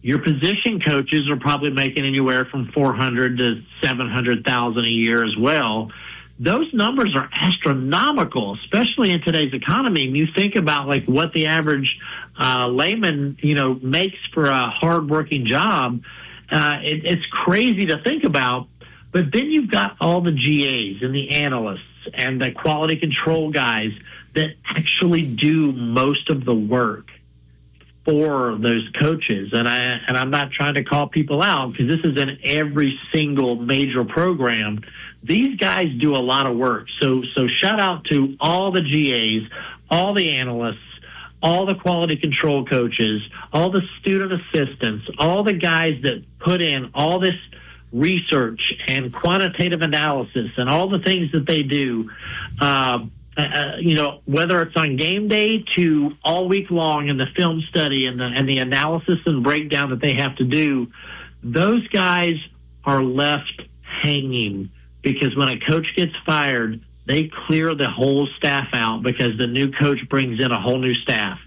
S3: your position coaches are probably making anywhere from $400,000 to $700,000 a year as well. Those numbers are astronomical, especially in today's economy. And you think about like what the average layman, makes for a hardworking job. It's crazy to think about. But then you've got all the GAs and the analysts and the quality control guys that actually do most of the work for those coaches. And I'm not trying to call people out because this is in every single major program. These guys do a lot of work. So shout out to all the GAs, all the analysts, all the quality control coaches, all the student assistants, all the guys that put in all this research and quantitative analysis and all the things that they do, whether it's on game day to all week long in the film study and the analysis and breakdown that they have to do. Those guys are left hanging because when a coach gets fired, they clear the whole staff out because the new coach brings in a whole new staff.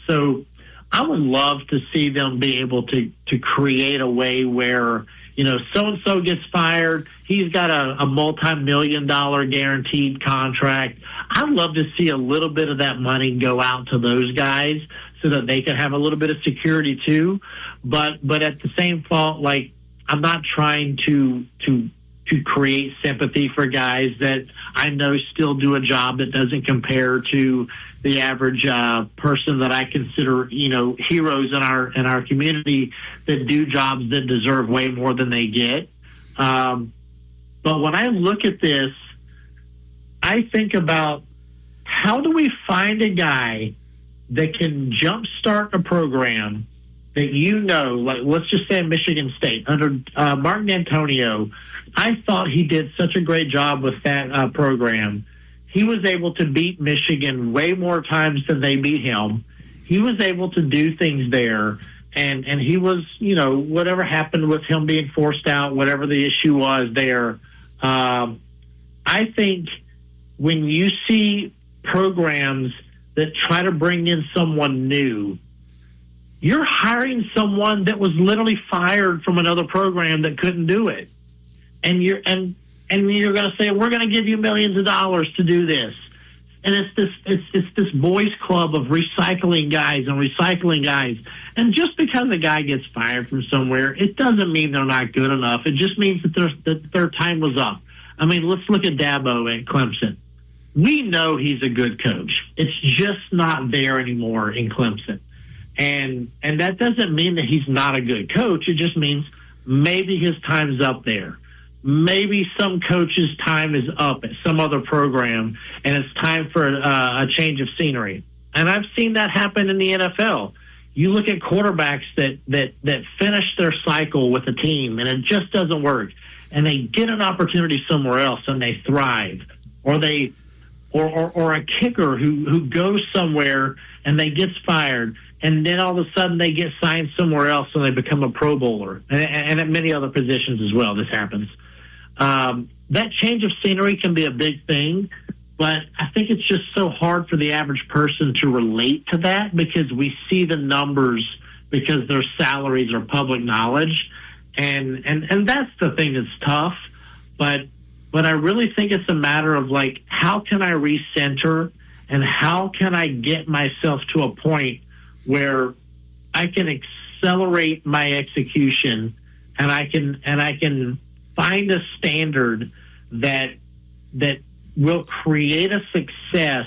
S3: So I would love to see them be able to create a way where, so-and-so gets fired. He's got a multi-million-dollar guaranteed contract. I'd love to see a little bit of that money go out to those guys so that they can have a little bit of security too. But at the same fault, like, I'm not trying to create sympathy for guys that I know still do a job that doesn't compare to the average person that I consider, heroes in our community that do jobs that deserve way more than they get. But when I look at this, I think about how do we find a guy that can jumpstart a program that like let's just say Michigan State under Martin Antonio. I thought he did such a great job with that program. He was able to beat Michigan way more times than they beat him. He was able to do things there, and he was, whatever happened with him being forced out, whatever the issue was there. I think when you see programs that try to bring in someone new, you're hiring someone that was literally fired from another program that couldn't do it. And you're going to say, we're going to give you millions of dollars to do this. And it's this boys club of recycling guys. And just because a guy gets fired from somewhere, it doesn't mean they're not good enough. It just means that their time was up. I mean, let's look at Dabo at Clemson. We know he's a good coach. It's just not there anymore in Clemson. And that doesn't mean that he's not a good coach. It just means maybe his time's up there. Maybe some coach's time is up at some other program, and it's time for a change of scenery. And I've seen that happen in the NFL. You look at quarterbacks that finish their cycle with a team, and it just doesn't work, and they get an opportunity somewhere else, and they thrive. Or a kicker who goes somewhere and they gets fired, and then all of a sudden they get signed somewhere else and they become a Pro Bowler. And at many other positions as well, this happens. That change of scenery can be a big thing, but I think it's just so hard for the average person to relate to that because we see the numbers because their salaries are public knowledge. And that's the thing that's tough. But I really think it's a matter of, like, how can I recenter and how can I get myself to a point where I can accelerate my execution and I can find a standard that will create a success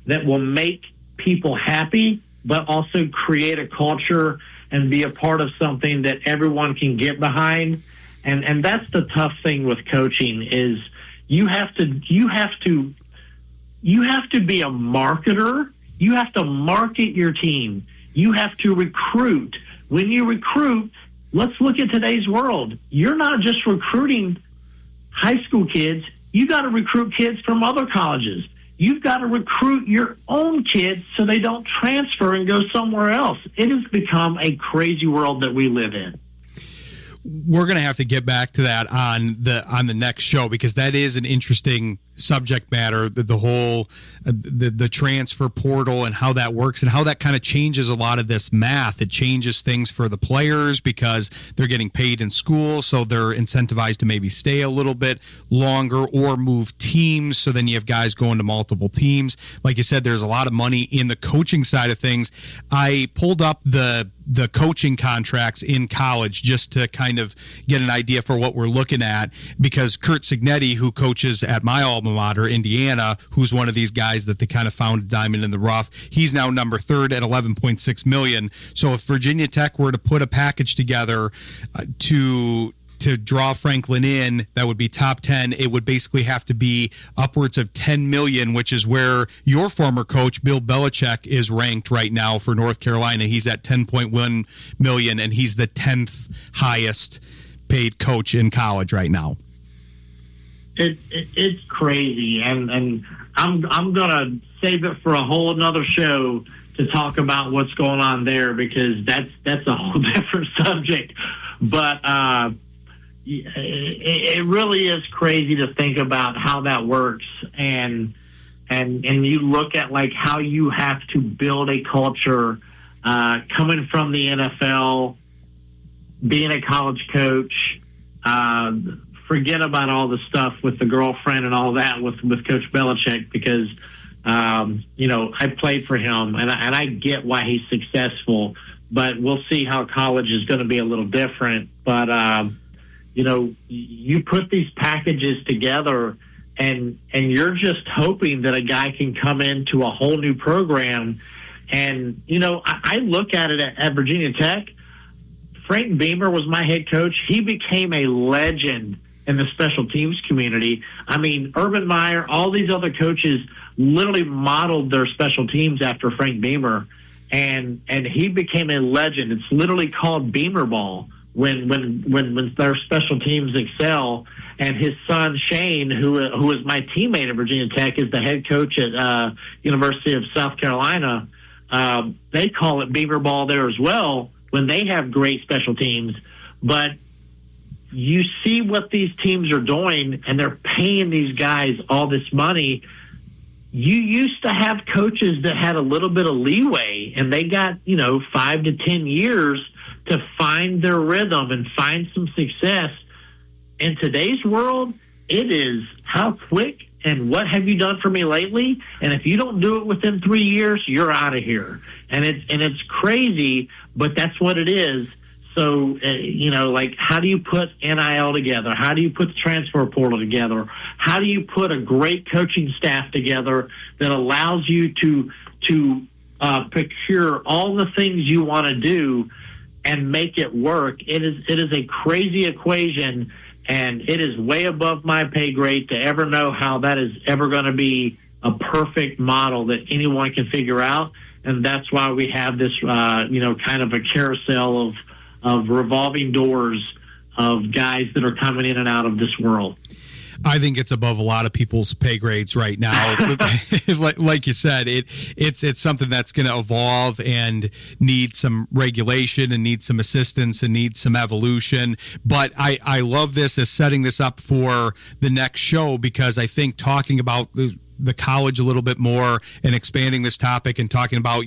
S3: that will make people happy, but also create a culture and be a part of something that everyone can get behind. And that's the tough thing with coaching is you have to be a marketer. You have to market your team. You have to recruit. When you recruit, let's look at today's world. You're not just recruiting high school kids. You got to recruit kids from other colleges. you've got to recruit your own kids so they don't transfer and go somewhere else. It has become a crazy world that we live in.
S2: We're going to have to get back to that on the next show, because that is an interesting subject matter, the whole the transfer portal and how that works and how that kind of changes a lot of this math. It changes things for the players because they're getting paid in school, so they're incentivized to maybe stay a little bit longer or move teams. So then you have guys going to multiple teams. Like you said, there's a lot of money in the coaching side of things. I pulled up the coaching contracts in college just to kind of get an idea for what we're looking at, because Curt Cignetti, who coaches at my alma mater, Indiana, who's one of these guys that they kind of found a diamond in the rough, he's now number third at $11.6 million. So if Virginia Tech were to put a package together to draw Franklin in, that would be top 10. It would basically have to be upwards of 10 million, which is where your former coach, Bill Belichick, is ranked right now for North Carolina. He's at 10.1 million, and he's the 10th highest paid coach in college right now.
S3: It's crazy, and I'm gonna save it for a whole another show to talk about what's going on there, because that's a whole different subject. But it really is crazy to think about how that works, and you look at like how you have to build a culture coming from the NFL, being a college coach. Forget about all the stuff with the girlfriend and all that with Coach Belichick, because I played for him and I get why he's successful, but we'll see how college is going to be a little different. But you put these packages together and you're just hoping that a guy can come into a whole new program. And, I look at it at Virginia Tech. Frank Beamer was my head coach. He became a legend in the special teams community. I mean, Urban Meyer, all these other coaches literally modeled their special teams after Frank Beamer, and he became a legend. It's literally called Beamer ball when their special teams excel. And his son Shayne, who is my teammate at Virginia Tech, is the head coach at University of South Carolina. They call it Beamer ball there as well when they have great special teams. But you see what these teams are doing, and they're paying these guys all this money. You used to have coaches that had a little bit of leeway, and they got 5 to 10 years to find their rhythm and find some success. In today's world, it is how quick and what have you done for me lately? And if you don't do it within 3 years, you're out of here. And it's crazy, but that's what it is. So, how do you put NIL together? How do you put the transfer portal together? How do you put a great coaching staff together that allows you to procure all the things you want to do and make it work? It is a crazy equation, and it is way above my pay grade to ever know how that is ever going to be a perfect model that anyone can figure out. And that's why we have this, kind of a carousel of revolving doors of guys that are coming in and out of this world.
S2: I think it's above a lot of people's pay grades right now. Like you said, it's something that's going to evolve and need some regulation and need some assistance and need some evolution. But I love this as setting this up for the next show, because I think talking about the college a little bit more and expanding this topic and talking about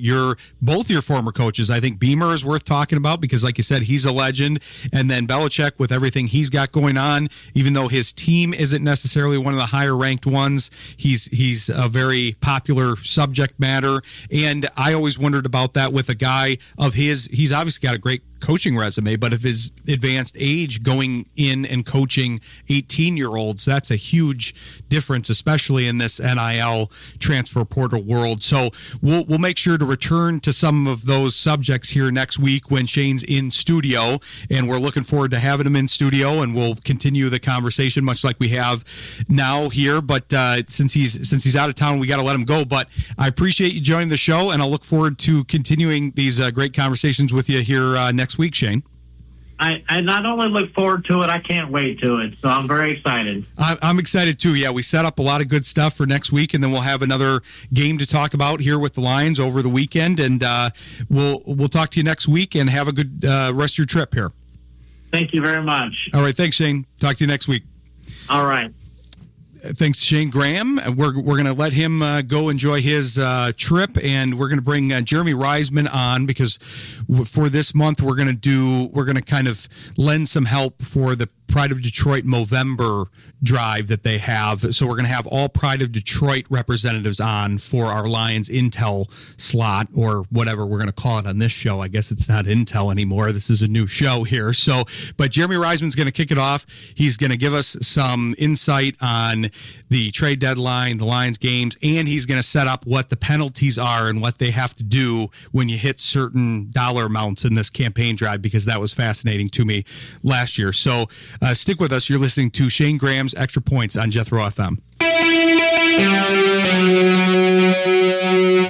S2: both your former coaches. I think Beamer is worth talking about because, like you said, he's a legend. And then Belichick, with everything he's got going on, even though his team isn't necessarily one of the higher ranked ones, he's a very popular subject matter. And I always wondered about that with a guy of he's obviously got a great coaching resume, but of his advanced age, going in and coaching 18-year-olds, that's a huge difference, especially in this NIL transfer portal world. So we'll make sure to return to some of those subjects here next week when Shayne's in studio, and we're looking forward to having him in studio, and we'll continue the conversation much like we have now here. But since he's out of town, we got to let him go. But I appreciate you joining the show, and I'll look forward to continuing these great conversations with you here next week, Shayne.
S3: I not only look forward to it, I can't wait to it. So I'm very excited.
S2: I'm excited too. Yeah, we set up a lot of good stuff for next week, and then we'll have another game to talk about here with the Lions over the weekend. And we'll talk to you next week, and have a good rest of your trip here.
S3: Thank you very much.
S2: All right, thanks, Shayne. Talk to you next week.
S3: All right.
S2: Thanks to Shayne Graham. We're going to let him go enjoy his trip, and we're going to bring Jeremy Reisman on, because for this month we're going to kind of lend some help for the Pride of Detroit Movember drive that they have. So we're going to have all Pride of Detroit representatives on for our Lions Intel slot, or whatever we're going to call it on this show. I guess it's not Intel anymore. This is a new show here. So, but Jeremy Reisman's going to kick it off. He's going to give us some insight on the trade deadline, the Lions games, and he's going to set up what the penalties are and what they have to do when you hit certain dollar amounts in this campaign drive, because that was fascinating to me last year. So stick with us. You're listening to Shayne Graham's Extra Points on Jethro FM.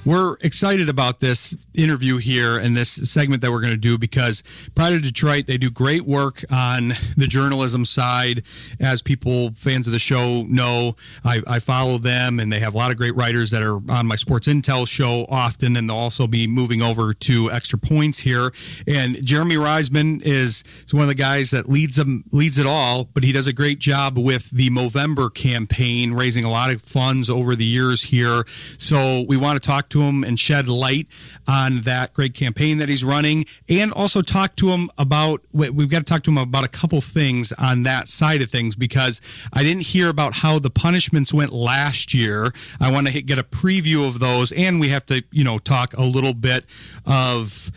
S2: We're excited about this interview here and this segment that we're going to do, because Pride of Detroit, they do great work on the journalism side. As people, fans of the show, know, I follow them, and they have a lot of great writers that are on my Sports Intel show often, and they'll also be moving over to Extra Points here. And Jeremy Reisman is one of the guys that leads it all, but he does a great job with the Movember campaign, raising a lot of funds over the years here. So we want to talk to him and shed light on that great campaign that he's running, and also talk to him about, we've got to talk to him about a couple things on that side of things, because I didn't hear about how the punishments went last year. I want to get a preview of those, and we have to, talk a little bit of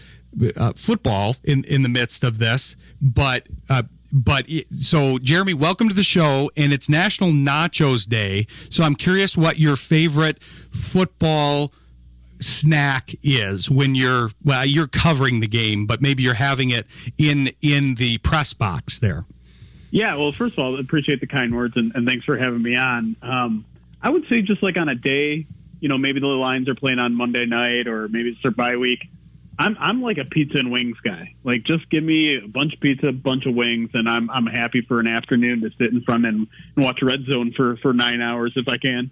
S2: football in the midst of this. So Jeremy, welcome to the show, and it's National Nachos Day. So I'm curious what your favorite football snack is when you're covering the game, but maybe you're having it in the press box there.
S4: Yeah, well, first of all, I appreciate the kind words, and thanks for having me on. I would say just like on a day, maybe the Lions are playing on Monday night, or maybe it's their bye week. I'm like a pizza and wings guy. Like, just give me a bunch of pizza, a bunch of wings, and I'm happy for an afternoon to sit in front and watch Red Zone for 9 hours if I can.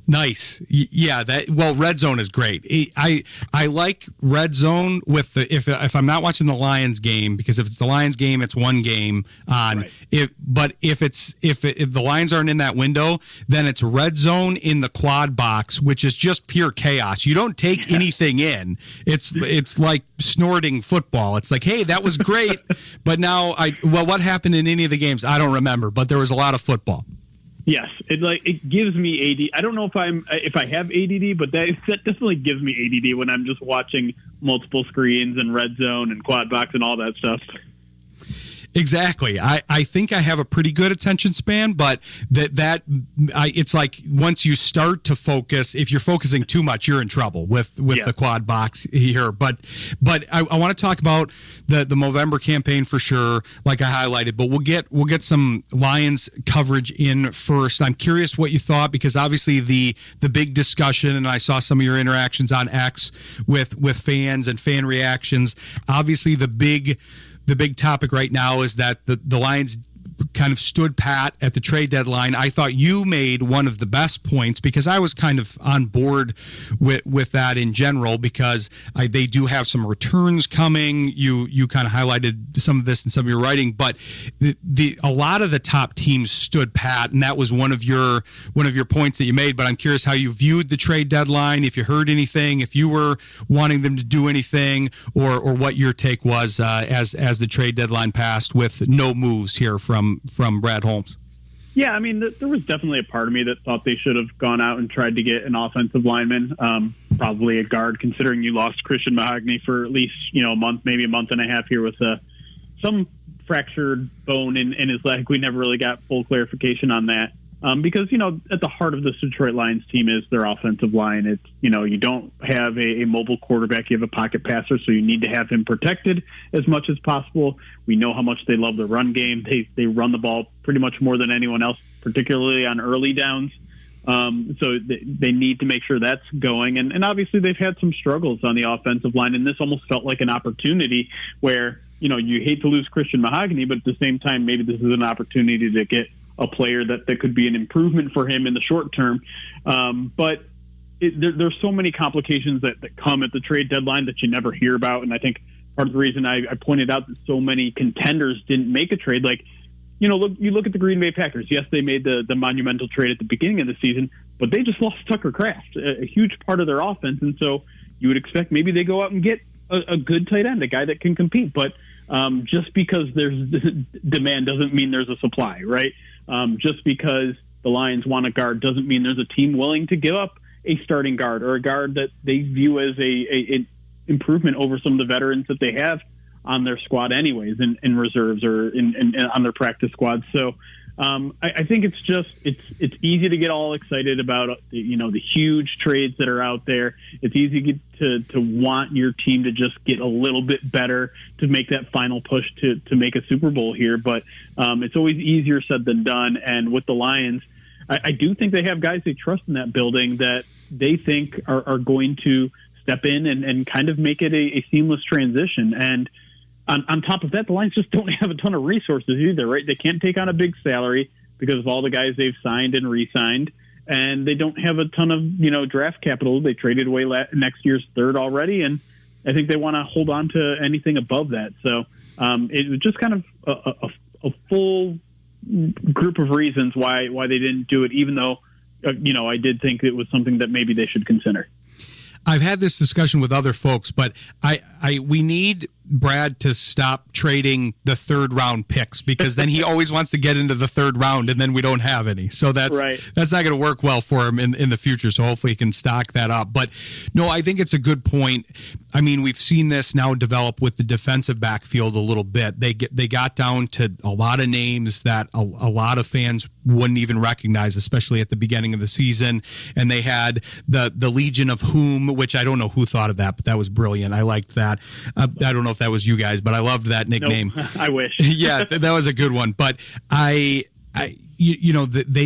S2: Nice. Yeah, Red Zone is great. I like Red Zone with if I'm not watching the Lions game, because if it's the Lions game, it's one game on. Right. If the Lions aren't in that window, then it's Red Zone in the quad box, which is just pure chaos. You don't take anything in. It's like snorting football. It's like, hey, that was great, but now what happened in any of the games? I don't remember, but there was a lot of football.
S4: Yes, it gives me ADD. I don't know if I have ADD, but that definitely gives me ADD when I'm just watching multiple screens and Red Zone and quad box and all that stuff.
S2: Exactly. I think I have a pretty good attention span, but it's like once you start to focus, if you're focusing too much, you're in trouble with the quad box here. But I want to talk about the Movember campaign for sure, like I highlighted. But we'll get some Lions coverage in first. I'm curious what you thought, because obviously the big discussion, and I saw some of your interactions on X with fans and fan reactions. Obviously, the big topic right now is that the Lions kind of stood pat at the trade deadline. I thought you made one of the best points, because I was kind of on board with that in general, because they do have some returns coming. You kind of highlighted some of this in some of your writing, but a lot of the top teams stood pat, and that was one of your points that you made. But I'm curious how you viewed the trade deadline, if you heard anything, if you were wanting them to do anything, or what your take was as the trade deadline passed with no moves here from Brad Holmes.
S4: Yeah, I mean, there was definitely a part of me that thought they should have gone out and tried to get an offensive lineman, probably a guard, considering you lost Christian Mahogany for at least a month, maybe a month and a half here with some fractured bone in his leg. We never really got full clarification on that. Because, at the heart of this Detroit Lions team is their offensive line. It's, you don't have a mobile quarterback. You have a pocket passer, so you need to have him protected as much as possible. We know how much they love the run game. They run the ball pretty much more than anyone else, particularly on early downs. So they need to make sure that's going. And obviously they've had some struggles on the offensive line, and this almost felt like an opportunity where, you hate to lose Christian Mahogany, but at the same time, maybe this is an opportunity to get a player that could be an improvement for him in the short term. But there's so many complications that come at the trade deadline that you never hear about. And I think part of the reason I pointed out that so many contenders didn't make a trade, you look at the Green Bay Packers. Yes, they made the monumental trade at the beginning of the season, but they just lost Tucker Kraft, a huge part of their offense. And so you would expect maybe they go out and get a good tight end, a guy that can compete. But just because there's demand doesn't mean there's a supply, right? Just because the Lions want a guard doesn't mean there's a team willing to give up a starting guard or a guard that they view as an improvement over some of the veterans that they have on their squad anyways, in reserves or in on their practice squads. So I think it's easy to get all excited about the huge trades that are out there. It's easy to want your team to just get a little bit better to make that final push to make a Super Bowl here. But it's always easier said than done. And with the Lions, I do think they have guys they trust in that building that they think are going to step in and kind of make it a seamless transition. And on top of that, the Lions just don't have a ton of resources either, right? They can't take on a big salary because of all the guys they've signed and re-signed, and they don't have a ton of draft capital. They traded away next year's third already, and I think they want to hold on to anything above that. So it was just kind of a full group of reasons why they didn't do it, even though I did think it was something that maybe they should consider.
S2: I've had this discussion with other folks, but we need Brad to stop trading the third round picks, because then he always wants to get into the third round and then we don't have any. So that's not going to work well for him in the future. So hopefully he can stock that up. But no, I think it's a good point. I mean, we've seen this now develop with the defensive backfield a little bit. They got down to a lot of names that a lot of fans wouldn't even recognize, especially at the beginning of the season. And they had the Legion of Whom, which I don't know who thought of that, but that was brilliant. I liked that. I don't know if that was you guys, but I loved that nickname.
S4: Nope, I wish.
S2: Yeah, that was a good one. But they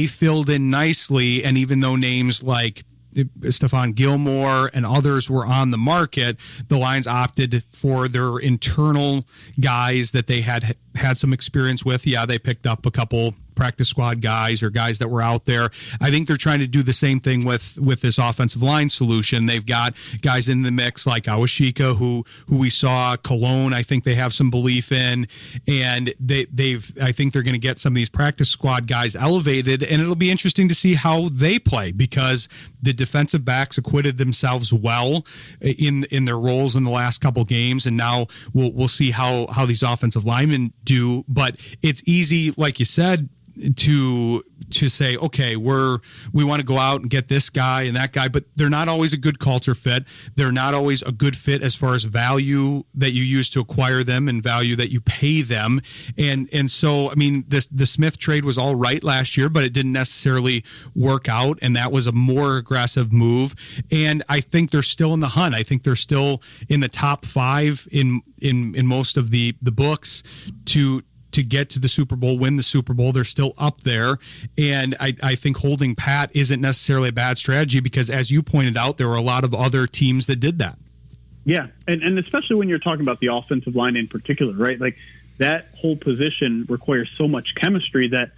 S2: filled in nicely, and even though names like Stephon Gilmore and others were on the market, the Lions opted for their internal guys that they had some experience with. Yeah, they picked up a couple practice squad guys or guys that were out there. I think they're trying to do the same thing with this offensive line solution. They've got guys in the mix like Awashika, who we saw, Cologne, I think they have some belief in, and I think they're going to get some of these practice squad guys elevated, and it'll be interesting to see how they play, because the defensive backs acquitted themselves well in their roles in the last couple games, and now we'll see how these offensive linemen do. But it's easy, like you said, to say, okay, we want to go out and get this guy and that guy, but they're not always a good culture fit. They're not always a good fit as far as value that you use to acquire them and value that you pay them. And so, I mean, the Smith trade was all right last year, but it didn't necessarily work out, and that was a more aggressive move. And I think they're still in the hunt. I think they're still in the top 5 in most of the books to get to the Super Bowl, win the Super Bowl. They're still up there. And I think holding pat isn't necessarily a bad strategy, because as you pointed out, there were a lot of other teams that did that.
S4: Yeah. And especially when you're talking about the offensive line in particular, right? Like, that whole position requires so much chemistry that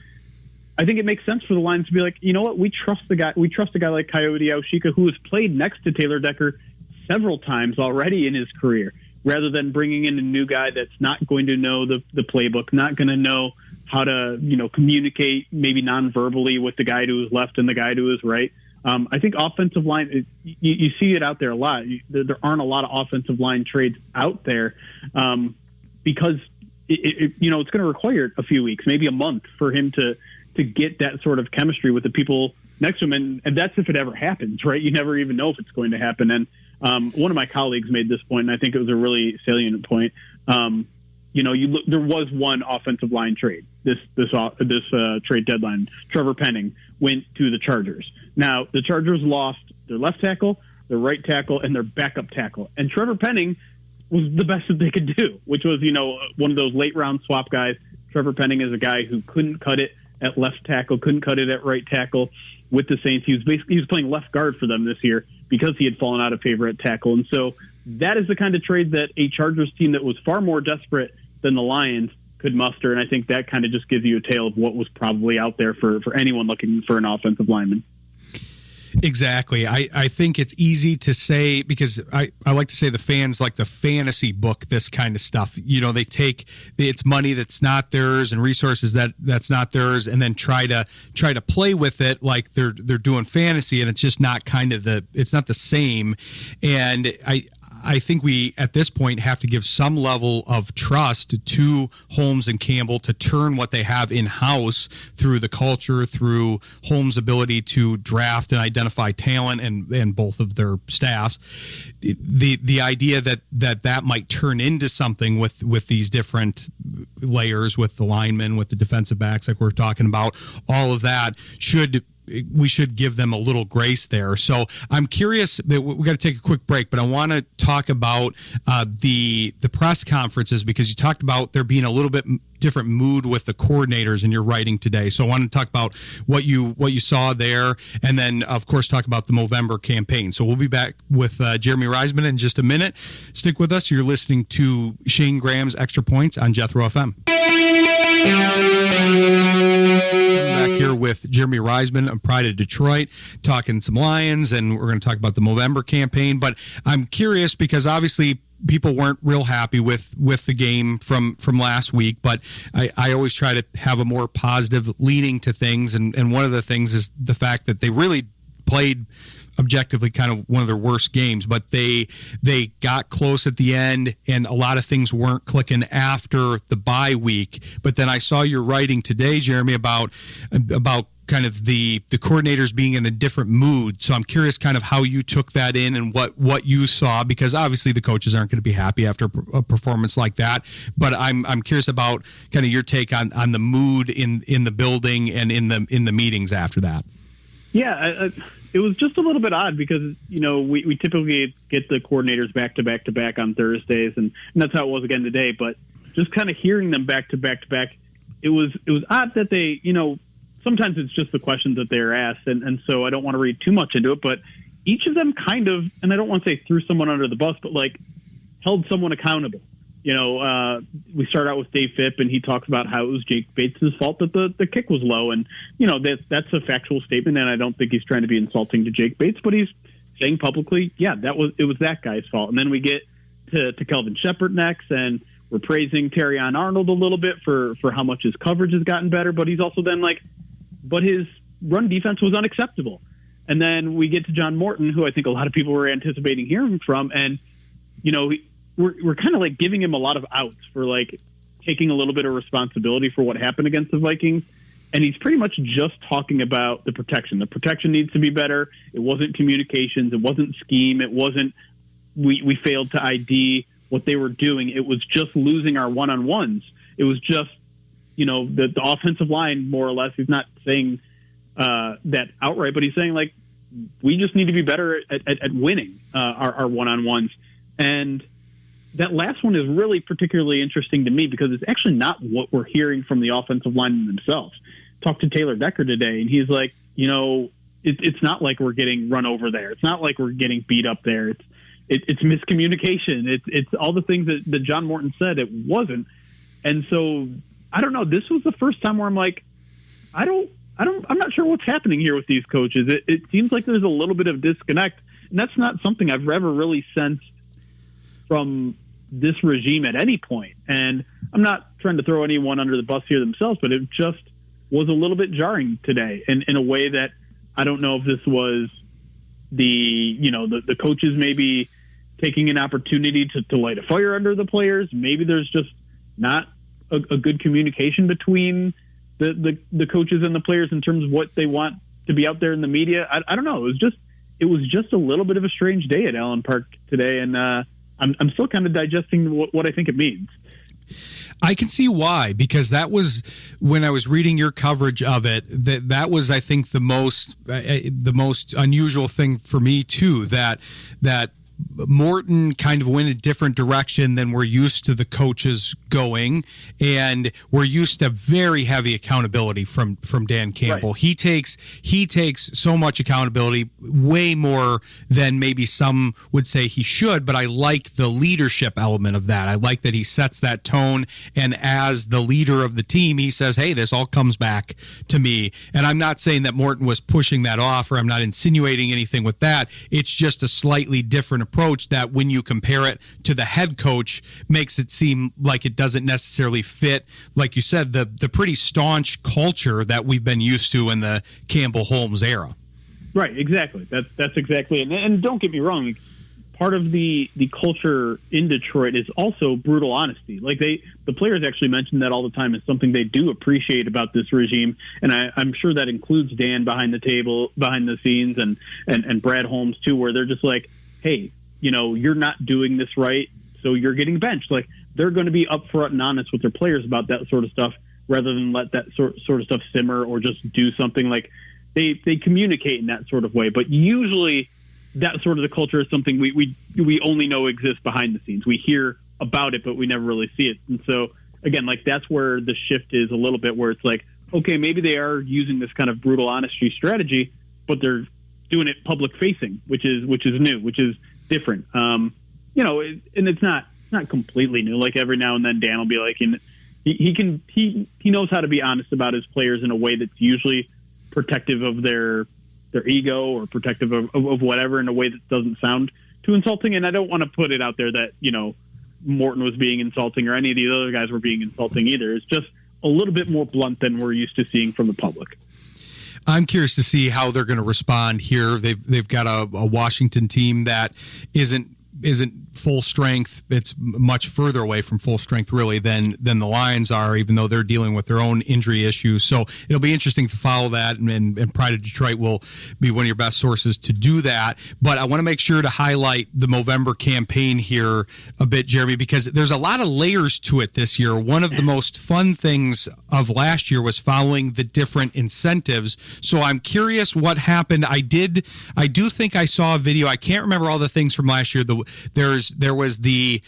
S4: I think it makes sense for the Lions to be like, you know what? We trust a guy like Coyote Awashika, who has played next to Taylor Decker several times already in his career, rather than bringing in a new guy that's not going to know the playbook, not going to know how to, communicate maybe non-verbally with the guy to his left and the guy to his right. I think offensive line, you see it out there a lot. There aren't a lot of offensive line trades out there because it's going to require a few weeks, maybe a month, for him to get that sort of chemistry with the people next to him. And that's if it ever happens, right? You never even know if it's going to happen. And one of my colleagues made this point, and I think it was a really salient point. There was one offensive line trade this trade deadline. Trevor Penning went to the Chargers. Now, the Chargers lost their left tackle, their right tackle, and their backup tackle. And Trevor Penning was the best that they could do, which was, one of those late round swap guys. Trevor Penning is a guy who couldn't cut it at left tackle, couldn't cut it at right tackle with the Saints. He was playing left guard for them this year because he had fallen out of favor at tackle. And so that is the kind of trade that a Chargers team that was far more desperate than the Lions could muster. And I think that kind of just gives you a tale of what was probably out there for anyone looking for an offensive lineman.
S2: Exactly. I think it's easy to say, because I like to say the fans like the fantasy book this kind of stuff. They take it's money that's not theirs and resources that's not theirs, and then try to play with it like they're doing fantasy, and it's just not it's not the same. And I think we, at this point, have to give some level of trust to Holmes and Campbell to turn what they have in-house through the culture, through Holmes' ability to draft and identify talent and both of their staffs. The idea that might turn into something with these different layers, with the linemen, with the defensive backs like we're talking about, all of that we should give them a little grace there. So I'm curious, we got to take a quick break, but I want to talk about the press conferences, because you talked about there being a little bit different mood with the coordinators in your writing today. So I want to talk about what you saw there, and then of course talk about the Movember campaign. So we'll be back with Jeremy Reisman in just a minute. Stick with us. You're listening to Shayne Graham's Extra Points on Jethro FM. Back here with Jeremy Reisman of Pride of Detroit, talking some Lions, and we're going to talk about the Movember campaign. But I'm curious, because obviously people weren't real happy with the game from last week, but I always try to have a more positive leaning to things, and one of the things is the fact that they really played objectively kind of one of their worst games, but they got close at the end, and a lot of things weren't clicking after the bye week. But then I saw your writing today, Jeremy, about kind of the coordinators being in a different mood. So I'm curious kind of how you took that in and what you saw, because obviously the coaches aren't going to be happy after a performance like that. But I'm curious about kind of your take on the mood in the building and in the meetings after that.
S4: Yeah, it was just a little bit odd because, we typically get the coordinators back to back on Thursdays, and that's how it was again today. But just kind of hearing them back to back, it was odd that they, sometimes it's just the questions that they're asked. And so I don't want to read too much into it, but each of them kind of, and I don't want to say threw someone under the bus, but like held someone accountable. We start out with Dave Phipp, and he talks about how it was Jake Bates' fault that the kick was low. And, that's a factual statement, and I don't think he's trying to be insulting to Jake Bates, but he's saying publicly, yeah, it was that guy's fault. And then we get to Kelvin Shepard next, and we're praising Terrion Arnold a little bit for how much his coverage has gotten better, but he's also then like, but his run defense was unacceptable. And then we get to John Morton, who I think a lot of people were anticipating hearing from, and, we're kind of like giving him a lot of outs for like taking a little bit of responsibility for what happened against the Vikings. And he's pretty much just talking about the protection. The protection needs to be better. It wasn't communications. It wasn't scheme. It wasn't, we failed to ID what they were doing. It was just losing our one-on-ones. It was just, the offensive line, more or less. He's not saying that outright, but he's saying like, we just need to be better at winning our one-on-ones. And that last one is really particularly interesting to me because it's actually not what we're hearing from the offensive linemen themselves. Talked to Taylor Decker today, and he's like, it's not like we're getting run over there. It's not like we're getting beat up there. It's miscommunication. It's all the things that John Morton said it wasn't. And so I don't know. This was the first time where I'm like, I'm not sure what's happening here with these coaches. It seems like there's a little bit of disconnect, and that's not something I've ever really sensed from this regime at any point. And I'm not trying to throw anyone under the bus here themselves, but it just was a little bit jarring today in a way that I don't know if this was the coaches maybe taking an opportunity to light a fire under the players. Maybe there's just not a good communication between the coaches and the players in terms of what they want to be out there in the media. I don't know. It was just a little bit of a strange day at Allen Park today. And, I'm still kind of digesting what I think it means.
S2: I can see why, because that was when I was reading your coverage of it. That was, I think, the most unusual thing for me too. That Morton kind of went a different direction than we're used to the coaches going, and we're used to very heavy accountability from Dan Campbell.
S4: Right.
S2: He takes so much accountability, way more than maybe some would say he should, but I like the leadership element of that. I like that he sets that tone, and as the leader of the team, he says, hey, this all comes back to me. And I'm not saying that Morton was pushing that off, or I'm not insinuating anything with that. It's just a slightly different approach that when you compare it to the head coach makes it seem like it doesn't necessarily fit, like you said, the pretty staunch culture that we've been used to in the Campbell-Holmes era.
S4: Right, exactly. That's exactly it. And don't get me wrong, part of the culture in Detroit is also brutal honesty. Like the players actually mention that all the time as something they do appreciate about this regime, and I'm sure that includes Dan behind the scenes, and Brad Holmes too, where they're just like, hey, you're not doing this right, so you're getting benched. Like, they're going to be upfront and honest with their players about that sort of stuff, rather than let that sort of stuff simmer or just do something. Like, they communicate in that sort of way, but usually that sort of the culture is something we only know exists behind the scenes. We hear about it, but we never really see it. And so again, like, that's where the shift is a little bit, where it's like, okay, maybe they are using this kind of brutal honesty strategy, but they're doing it public facing, which is new, which is different. And it's not completely new. Like, every now and then Dan will be like, he knows how to be honest about his players in a way that's usually protective of their ego, or protective of whatever, in a way that doesn't sound too insulting. And I don't want to put it out there that, Morton was being insulting, or any of the other guys were being insulting either. It's just a little bit more blunt than we're used to seeing from the public.
S2: I'm curious to see how they're going to respond here. They've got a Washington team that isn't full strength. It's much further away from full strength, really, than the Lions are, even though they're dealing with their own injury issues. So it'll be interesting to follow that, and Pride of Detroit will be one of your best sources to do that. But I want to make sure to highlight the Movember campaign here a bit, Jeremy, because there's a lot of layers to it this year. One of the most fun things of last year was following the different incentives. So I'm curious what happened. I do think I saw a video. I can't remember all the things from last year. There was the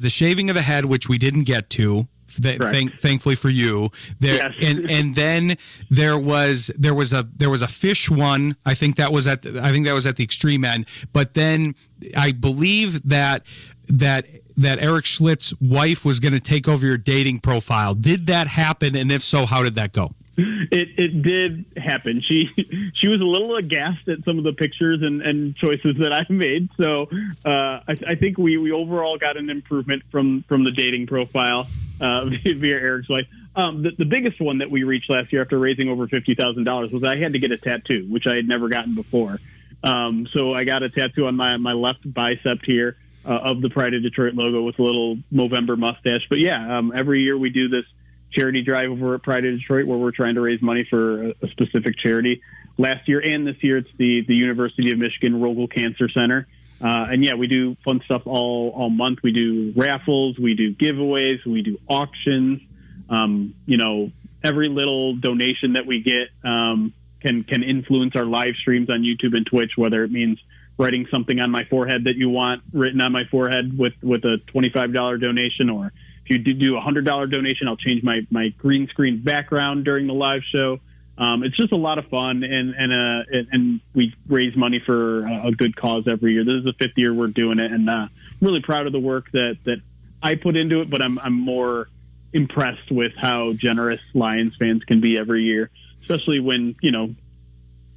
S2: shaving of the head, which we didn't get to. Thankfully for you, there, yes. and then there was a fish one. I think that was at the extreme end. But then I believe that Eric Schlitt's wife was going to take over your dating profile. Did that happen? And if so, how did that go?
S4: It did happen. She was a little aghast at some of the pictures and choices that I made. So I think we overall got an improvement from the dating profile via Eric's wife. The biggest one that we reached last year after raising over $50,000 was I had to get a tattoo, which I had never gotten before. So I got a tattoo on my left bicep here of the Pride of Detroit logo with a little Movember mustache. But yeah, every year we do this charity drive over at Pride of Detroit, where we're trying to raise money for a specific charity. Last year and this year, it's the University of Michigan Rogel Cancer Center. And yeah, we do fun stuff all month. We do raffles, we do giveaways, we do auctions. Every little donation that we get can influence our live streams on YouTube and Twitch, whether it means writing something on my forehead that you want written on my forehead with a $25 donation, or if you do a $100 donation, I'll change my green screen background during the live show. It's just a lot of fun, and we raise money for a good cause every year. This is the 5th year we're doing it, and I'm really proud of the work that I put into it, but I'm more impressed with how generous Lions fans can be every year, especially when,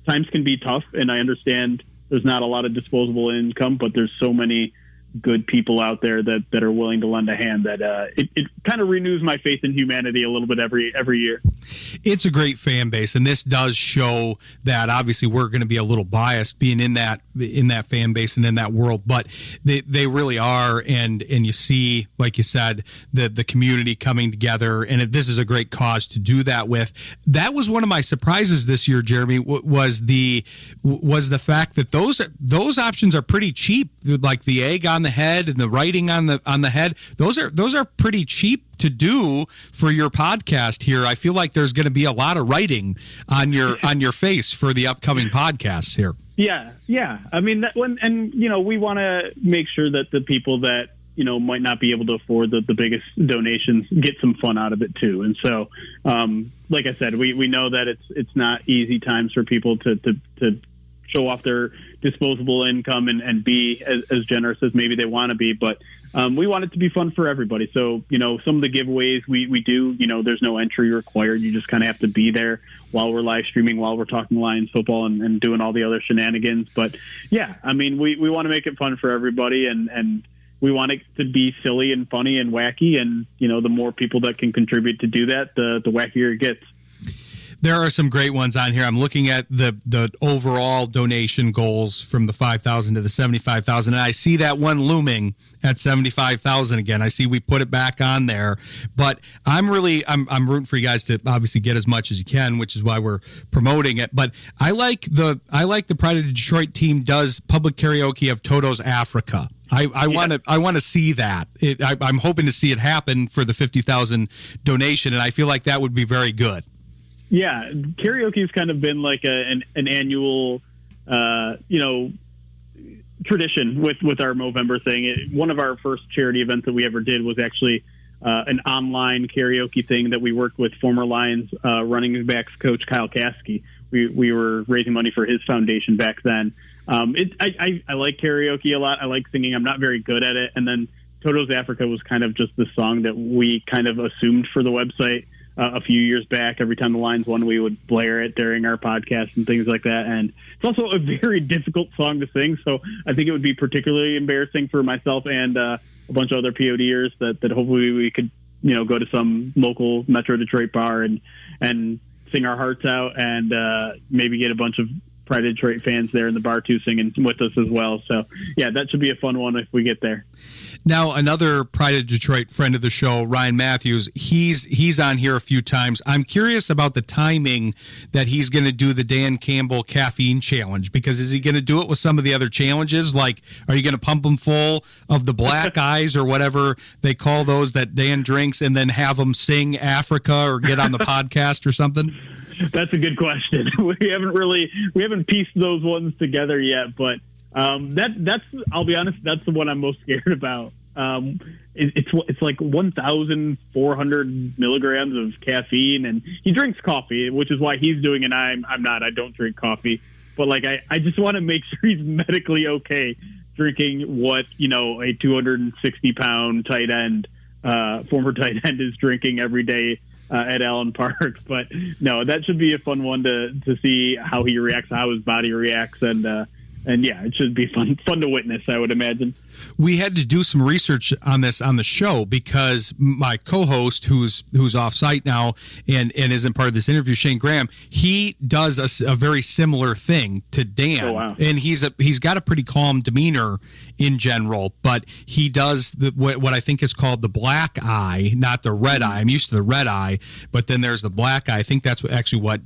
S4: times can be tough, and I understand there's not a lot of disposable income, but there's so many good people out there that are willing to lend a hand that it kind of renews my faith in humanity a little bit every year.
S2: It's a great fan base, and this does show that obviously we're going to be a little biased being in that fan base and in that world, but they really are, and you see, like you said, the community coming together, and this is a great cause to do that with. That was one of my surprises this year, Jeremy, was the fact that those options are pretty cheap, like the egg on on the head and the writing on the head, those are pretty cheap to do for your podcast here. I feel like there's going to be a lot of writing on your face for the upcoming podcasts here.
S4: Yeah. I mean, that one, and we want to make sure that the people that might not be able to afford the biggest donations get some fun out of it too. And so, like I said, we know that it's not easy times for people to show off their disposable income and be as generous as maybe they want to be, but we want it to be fun for everybody. So, some of the giveaways we do, there's no entry required. You just kind of have to be there while we're live streaming, while we're talking Lions football and doing all the other shenanigans. But yeah, I mean, we want to make it fun for everybody, and we want it to be silly and funny and wacky. And, the more people that can contribute to do that, the wackier it gets.
S2: There are some great ones on here. I'm looking at the overall donation goals from the 5,000 to the 75,000, and I see that one looming at 75,000 again. I see we put it back on there, but I'm rooting for you guys to obviously get as much as you can, which is why we're promoting it. But I like the Pride of Detroit team does public karaoke of Toto's Africa. I want to see that. I'm hoping to see it happen for the 50,000 donation, and I feel like that would be very good.
S4: Yeah, karaoke has kind of been like an annual, tradition with our Movember thing. One of our first charity events that we ever did was actually an online karaoke thing that we worked with former Lions running backs coach Kyle Kasky. We were raising money for his foundation back then. I like karaoke a lot. I like singing. I'm not very good at it. And then Toto's Africa was kind of just the song that we kind of assumed for the website. A few years back, every time the Lions won, we would blare it during our podcast and things like that. And it's also a very difficult song to sing, so I think it would be particularly embarrassing for myself and a bunch of other PODers that hopefully we could, go to some local Metro Detroit bar and sing our hearts out and maybe get a bunch of Pride of Detroit fans there in the bar too singing with us as well. So yeah, that should be a fun one if we get there.
S2: Now, another Pride of Detroit friend of the show, Ryan Matthews, he's on here a few times. I'm curious about the timing that he's going to do the Dan Campbell caffeine challenge, because is he going to do it with some of the other challenges? Like, are you going to pump him full of the black eyes or whatever they call those that Dan drinks and then have him sing Africa or get on the podcast or something?
S4: That's a good question. We haven't pieced those ones together yet, but that's I'll be honest, that's the one I'm most scared about. It's like 1,400 milligrams of caffeine, and he drinks coffee, which is why he's doing it. I'm not. I don't drink coffee, but like I just want to make sure he's medically okay drinking what a 260-pound tight end, former tight end, is drinking every day. At Allen Park, but no, that should be a fun one to see how he reacts, how his body reacts, and yeah, it should be fun to witness, I would imagine.
S2: We had to do some research on this on the show because my co-host, who's off site now and isn't part of this interview, Shayne Graham, he does a very similar thing to Dan.
S4: Oh, wow.
S2: And he's got a pretty calm demeanor in general, but he does what I think is called the black eye, not the red eye. I'm used to the red eye, but then there's the black eye. I think that's what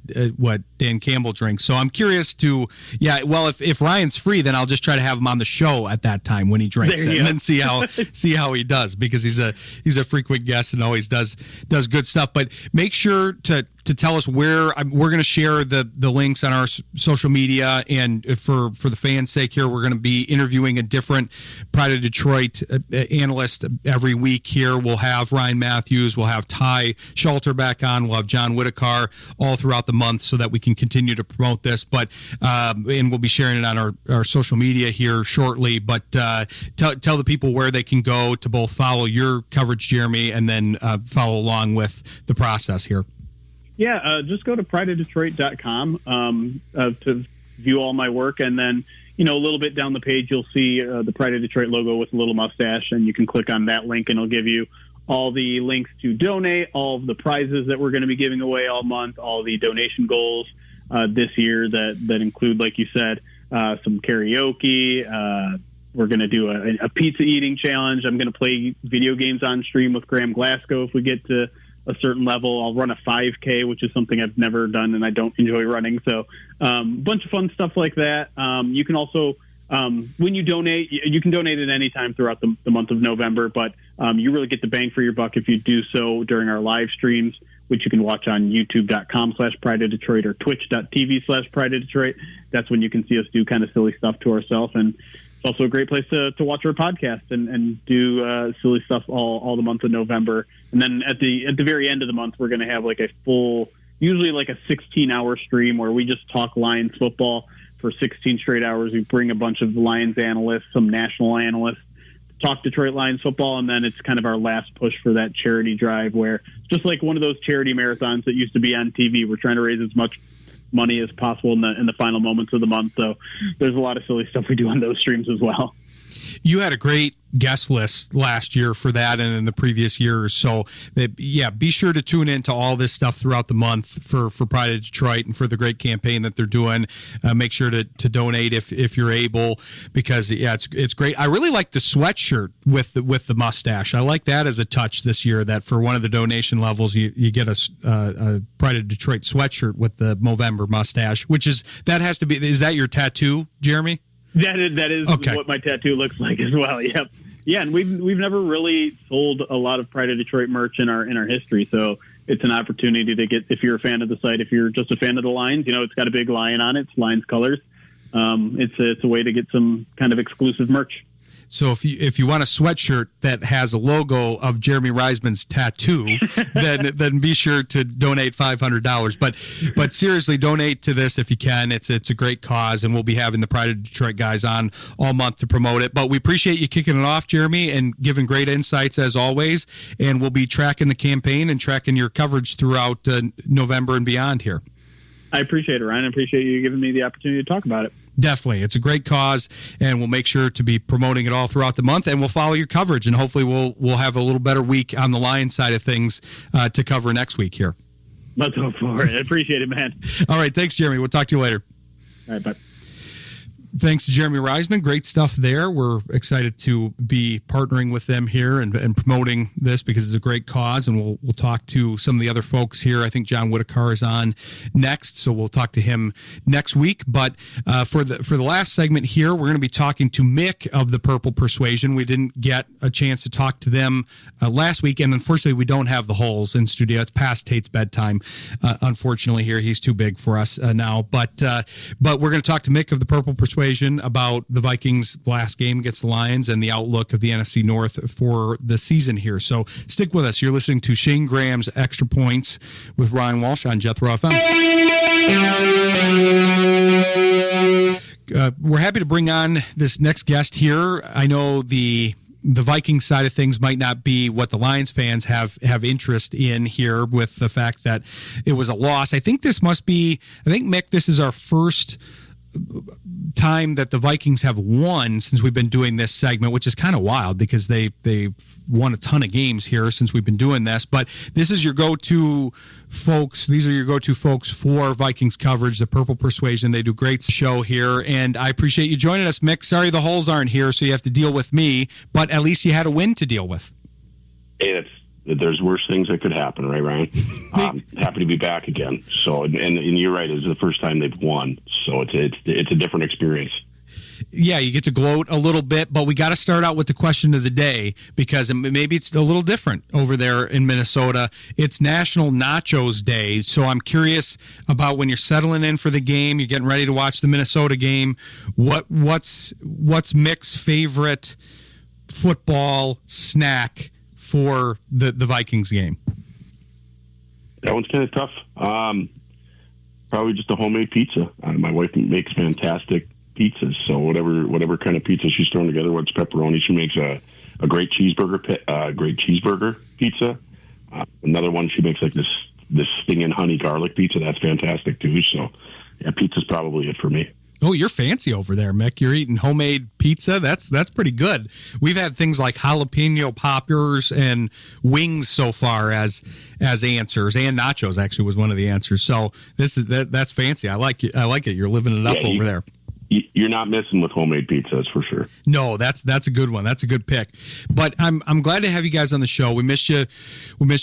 S2: Dan Campbell drinks. So I'm curious to, if Ryan's free, then I'll just try to have him on the show at that time when he drinks it, and then see how he does, because he's a frequent guest and always does good stuff. But make sure to tell us where we're going to share the links on our social media, and for the fans' sake here, we're going to be interviewing a different Pride of Detroit analyst every week here. We'll have Ryan Matthews, we'll have Ty Schulter back on, we'll have John Whitaker all throughout the month so that we can continue to promote this. But and we'll be sharing it on our social media here shortly. But tell the people where they can go to both follow your coverage, Jeremy, and then follow along with the process here.
S4: Yeah, just go to prideofdetroit.com to view all my work, and then a little bit down the page you'll see the Pride of Detroit logo with a little mustache, and you can click on that link, and it'll give you all the links to donate, all of the prizes that we're going to be giving away all month, all the donation goals this year that include, like you said, some karaoke. We're going to do a pizza eating challenge. I'm going to play video games on stream with Graham Glasgow if we get to a certain level. I'll run a 5K, which is something I've never done and I don't enjoy running. So bunch of fun stuff like that. You can also when you donate, you can donate at any time throughout the month of November, but you really get the bang for your buck if you do so during our live streams, which you can watch on youtube.com/Pride of Detroit or twitch.tv/Pride of Detroit. That's when you can see us do kind of silly stuff to ourselves. And it's also a great place to watch our podcast and do silly stuff all the month of November. And then at the very end of the month, we're going to have like a full, usually like a 16-hour stream where we just talk Lions football for 16 straight hours. We bring a bunch of Lions analysts, some national analysts, talk Detroit Lions football, and then it's kind of our last push for that charity drive where it's just like one of those charity marathons that used to be on TV. We're trying to raise as much money as possible in the final moments of the month. So there's a lot of silly stuff we do on those streams as well.
S2: You had a great guest list last year for that and in the previous years. So, be sure to tune into all this stuff throughout the month for Pride of Detroit and for the great campaign that they're doing. Make sure to donate if you're able, because, it's great. I really like the sweatshirt with the mustache. I like that as a touch this year, that for one of the donation levels, you get a Pride of Detroit sweatshirt with the Movember mustache, is that your tattoo, Jeremy?
S4: That is
S2: okay.
S4: What my tattoo looks like as well. Yep. Yeah, and we've never really sold a lot of Pride of Detroit merch in our history, so it's an opportunity to get, if you're a fan of the site, if you're just a fan of the Lions, it's got a big lion on it, it's Lions colors. It's a way to get some kind of exclusive merch.
S2: So if you want a sweatshirt that has a logo of Jeremy Reisman's tattoo, then be sure to donate $500. But seriously, donate to this if you can. It's a great cause, and we'll be having the Pride of Detroit guys on all month to promote it. But we appreciate you kicking it off, Jeremy, and giving great insights as always. And we'll be tracking the campaign and tracking your coverage throughout November and beyond here.
S4: I appreciate it, Ryan. I appreciate you giving me the opportunity to talk about it.
S2: Definitely. It's a great cause, and we'll make sure to be promoting it all throughout the month, and we'll follow your coverage, and hopefully we'll have a little better week on the Lions side of things to cover next week here.
S4: Let's hope for it. I appreciate it, man.
S2: All right. Thanks, Jeremy. We'll talk to you later.
S4: All right, bye.
S2: Thanks to Jeremy Reisman. Great stuff there. We're excited to be partnering with them here and promoting this because it's a great cause. And we'll talk to some of the other folks here. I think John Whitaker is on next, so we'll talk to him next week. But for the last segment here, we're going to be talking to Mick of the Purple Persuasion. We didn't get a chance to talk to them last week, and unfortunately, we don't have the Hulls in studio. It's past Tate's bedtime. Unfortunately, here he's too big for us now. But we're going to talk to Mick of the Purple Persuasion about the Vikings' last game against the Lions and the outlook of the NFC North for the season here. So stick with us. You're listening to Shayne Graham's Extra Points with Ryan Walsh on Jethro FM. We're happy to bring on this next guest here. I know the Vikings side of things might not be what the Lions fans have interest in here, with the fact that it was a loss. I think, Mick, this is our first time that the Vikings have won since we've been doing this segment, which is kind of wild because they've won a ton of games here since we've been doing this. But this is your go-to folks. These are your go-to folks for Vikings coverage, the Purple Persuasion. They do a great show here, and I appreciate you joining us, Mick. Sorry the Hulls aren't here, so you have to deal with me, but at least you had a win to deal with.
S5: Hey, there's worse things that could happen, right, Ryan? Happy to be back again. So, and you're right, it's the first time they've won, so it's a different experience.
S2: Yeah, you get to gloat a little bit, but we got to start out with the question of the day, because maybe it's a little different over there in Minnesota. It's National Nachos Day, so I'm curious about when you're settling in for the game, you're getting ready to watch the Minnesota game. What's Mick's favorite football snack for the Vikings game?
S5: That one's kind of tough. Probably just a homemade pizza. My wife makes fantastic pizzas, so whatever kind of pizza she's thrown together, whether it's pepperoni, she makes a great cheeseburger pizza. Another one, she makes like this stinging honey garlic pizza. That's fantastic too. So yeah, pizza's probably it for me.
S2: Oh, you're fancy over there, Mick. You're eating homemade pizza. That's pretty good. We've had things like jalapeno poppers and wings so far as answers, and nachos actually was one of the answers. So that's fancy. I like it. You're living it up over there.
S5: You're not missing with homemade pizza, that's for sure.
S2: No, that's a good one. That's a good pick. But I'm glad to have you guys on the show. We missed you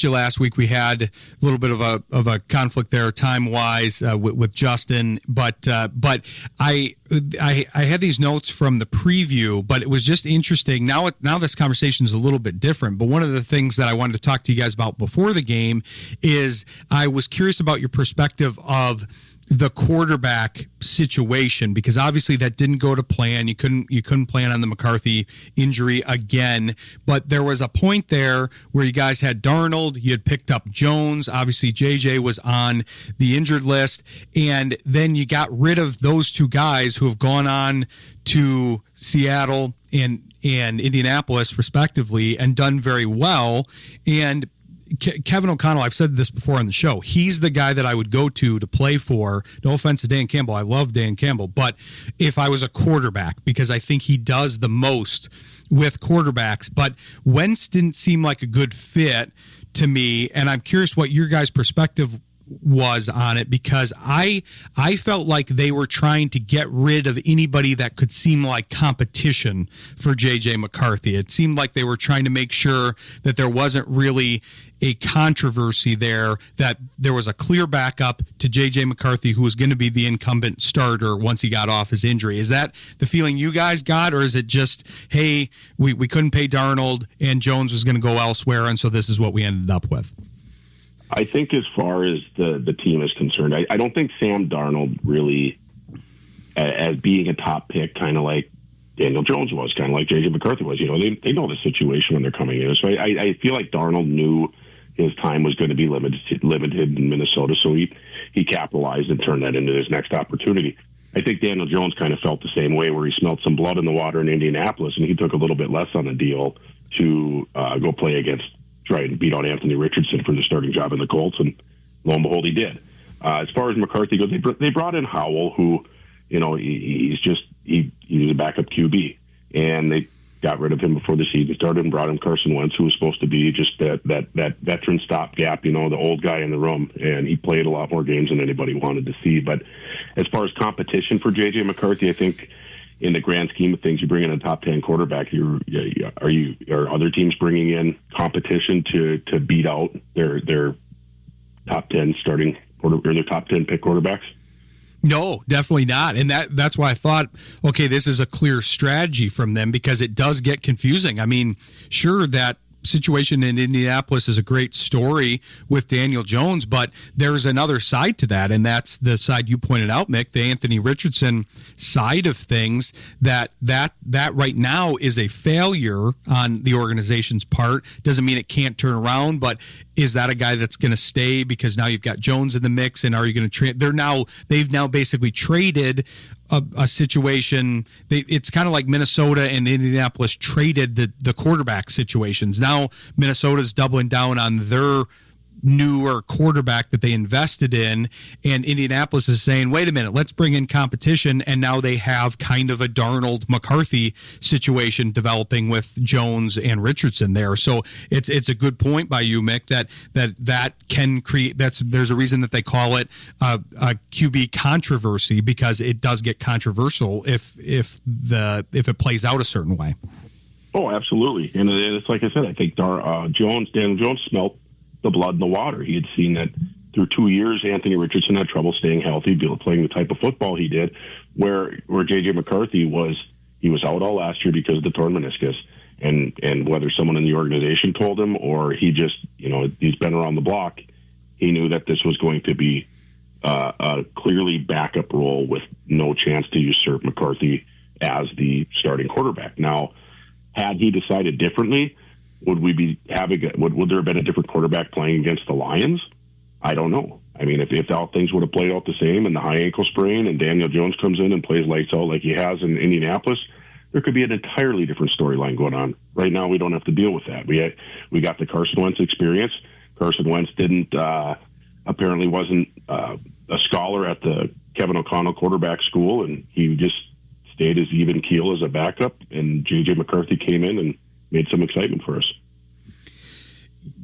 S2: last week. We had a little bit of a conflict there time wise with Justin. But I I had these notes from the preview, but it was just interesting. Now this conversation is a little bit different, but one of the things that I wanted to talk to you guys about before the game is I was curious about your perspective of the quarterback situation, because obviously that didn't go to plan. You couldn't plan on the McCarthy injury again, but there was a point there where you guys had Darnold, you had picked up Jones, obviously JJ was on the injured list, and then you got rid of those two guys who have gone on to Seattle and Indianapolis respectively and done very well. And Kevin O'Connell, I've said this before on the show, he's the guy that I would go to play for. No offense to Dan Campbell. I love Dan Campbell. But if I was a quarterback, because I think he does the most with quarterbacks. But Wentz didn't seem like a good fit to me. And I'm curious what your guys' perspective was on it, because I felt like they were trying to get rid of anybody that could seem like competition for JJ McCarthy. It seemed like they were trying to make sure that there wasn't really a controversy there, that there was a clear backup to JJ McCarthy who was going to be the incumbent starter once he got off his injury. Is that the feeling you guys got, or is it just, hey, we couldn't pay Darnold and Jones was going to go elsewhere, and so this is what we ended up with?
S5: I think as far as the team is concerned, I don't think Sam Darnold really, as being a top pick, kind of like Daniel Jones was, kind of like J.J. McCarthy was. They know the situation when they're coming in. So I feel like Darnold knew his time was going to be limited in Minnesota, so he capitalized and turned that into his next opportunity. I think Daniel Jones kind of felt the same way, where he smelled some blood in the water in Indianapolis, and he took a little bit less on the deal to go play against, try and beat out Anthony Richardson for the starting job in the Colts, and lo and behold, he did. As far as McCarthy goes, they brought in Howell, who, he's a backup QB, and they got rid of him before the season started and brought in Carson Wentz, who was supposed to be just that veteran stopgap, the old guy in the room, and he played a lot more games than anybody wanted to see. But as far as competition for J.J. McCarthy, I think in the grand scheme of things, you bring in a top 10 quarterback. Are other teams bringing in competition to beat out their top 10 starting or their top 10 pick quarterbacks?
S2: No, definitely not. And that's why I thought, okay, this is a clear strategy from them, because it does get confusing. I mean, sure, that situation in Indianapolis is a great story with Daniel Jones, but there's another side to that, and that's the side you pointed out, Mick, the Anthony Richardson side of things, that right now is a failure on the organization's part. Doesn't mean it can't turn around, but is that a guy that's going to stay, because now you've got Jones in the mix, and are you going to they've now basically traded a situation. It's kind of like Minnesota and Indianapolis traded the quarterback situations. Now Minnesota's doubling down on their newer quarterback that they invested in, and Indianapolis is saying, wait a minute, let's bring in competition, and now they have kind of a Darnold McCarthy situation developing with Jones and Richardson there. So it's a good point by you, Mick, that can create, there's a reason that they call it a QB controversy, because it does get controversial if it plays out a certain way.
S5: Oh, absolutely. And it's like I said, I think Daniel Jones smelt the blood in the water. He had seen that through 2 years, Anthony Richardson had trouble staying healthy, playing the type of football he did, where J.J. McCarthy was out all last year because of the torn meniscus. And whether someone in the organization told him or he just, he's been around the block, he knew that this was going to be a clearly backup role with no chance to usurp McCarthy as the starting quarterback. Now, had he decided differently, would there have been a different quarterback playing against the Lions? I don't know. I mean, if all things would have played out the same and the high ankle sprain and Daniel Jones comes in and plays lights out like he has in Indianapolis, there could be an entirely different storyline going on. Right now, we don't have to deal with that. We got the Carson Wentz experience. Carson Wentz apparently wasn't a scholar at the Kevin O'Connell quarterback school, and he just stayed as even keel as a backup, and J.J. McCarthy came in and made some excitement for us.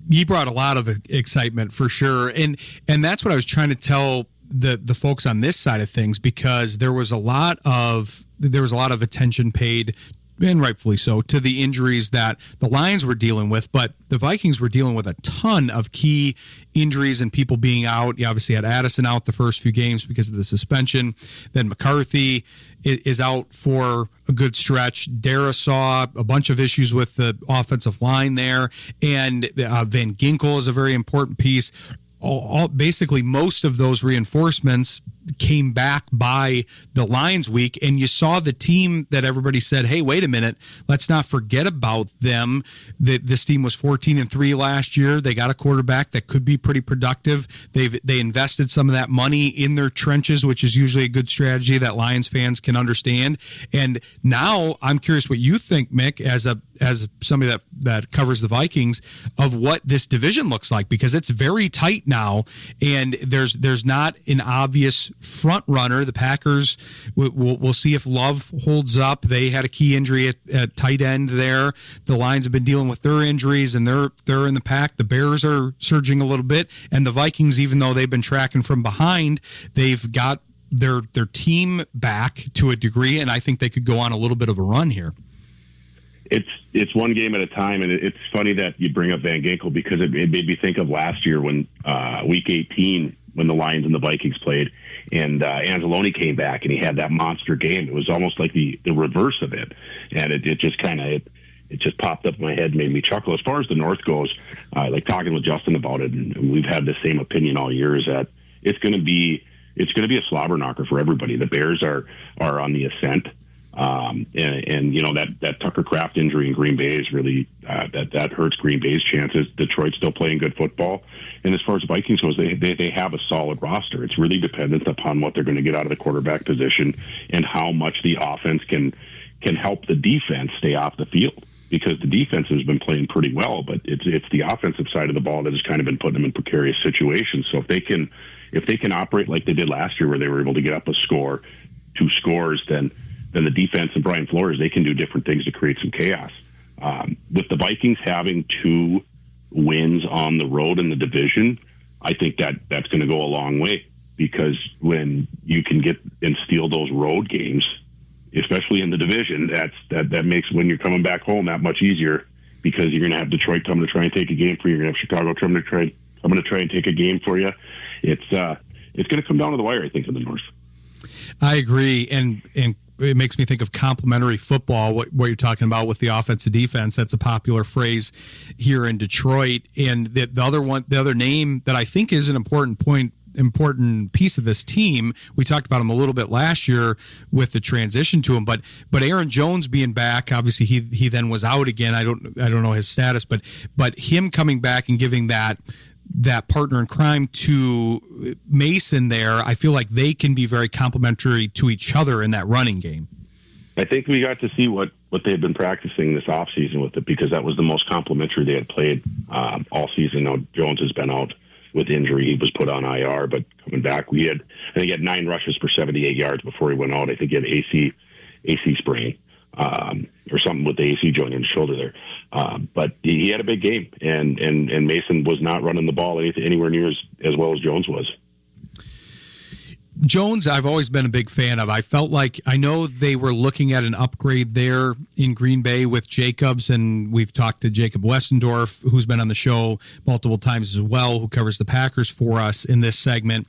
S2: He brought a lot of excitement for sure. And that's what I was trying to tell the folks on this side of things, because there was a lot of attention paid and rightfully so, to the injuries that the Lions were dealing with, but the Vikings were dealing with a ton of key injuries and people being out. You obviously had Addison out the first few games because of the suspension. Then McCarthy is out for a good stretch. Dara saw a bunch of issues with the offensive line there, and Van Ginkel is a very important piece. Basically, most of those reinforcements came back by the Lions week, and you saw the team that everybody said, hey, wait a minute, let's not forget about them. This team was 14-3 last year. They got a quarterback that could be pretty productive. They invested some of that money in their trenches, which is usually a good strategy that Lions fans can understand. And now I'm curious what you think, Mick, as somebody that covers the Vikings, of what this division looks like, because it's very tight now, and there's not an obvious front runner. The Packers, we'll see if Love holds up. They had a key injury at tight end there. The Lions have been dealing with their injuries, and they're in the pack. The Bears are surging a little bit, and the Vikings, even though they've been tracking from behind, they've got their team back to a degree, and I think they could go on a little bit of a run here.
S5: It's one game at a time, and it's funny that you bring up Van Ginkel, because it made me think of last year when Week 18, when the Lions and the Vikings played, and Anzalone came back and he had that monster game. It was almost like the reverse of it, and it just kind of it just popped up in my head, made me chuckle. As far as the North goes, like talking with Justin about it, and we've had the same opinion all year, is that it's going to be a slobber knocker for everybody. The Bears are on the ascent. And you know, that Tucker Kraft injury in Green Bay is really that hurts Green Bay's chances. Detroit's still playing good football, and as far as the Vikings goes, they have a solid roster. It's really dependent upon what they're going to get out of the quarterback position and how much the offense can help the defense stay off the field, because the defense has been playing pretty well, but it's the offensive side of the ball that has kind of been putting them in precarious situations. So if they can operate like they did last year, where they were able to get up a score, 2 scores, then the defense and Brian Flores, they can do different things to create some chaos. With the Vikings having 2 wins on the road in the division, I think that's going to go a long way, because when you can get and steal those road games, especially in the division, that makes when you're coming back home that much easier, because you're going to have Detroit coming to try and take a game for you. You're going to have Chicago coming to try and take a game for you. It's going to come down to the wire, I think, in the North.
S2: I agree, and it makes me think of complementary football, what you're talking about with the offense and defense. That's a popular phrase here in Detroit. And the other name that I think is an important piece of this team, we talked about him a little bit last year with the transition to him, but Aaron Jones being back, obviously he then was out again. I don't know his status, but him coming back and giving that partner in crime to Mason there, I feel like they can be very complementary to each other in that running game.
S5: I think we got to see what they had been practicing this offseason with it, because that was the most complimentary they had played all season. Now, Jones has been out with injury. He was put on IR, but coming back, I think he had 9 rushes for 78 yards before he went out. I think he had AC sprain. Or something with the AC joint in his shoulder there. But he had a big game, and Mason was not running the ball anywhere near as well as Jones was.
S2: Jones, I've always been a big fan of. I felt like, I know they were looking at an upgrade there in Green Bay with Jacobs, and we've talked to Jacob Westendorf, who's been on the show multiple times as well, who covers the Packers for us in this segment.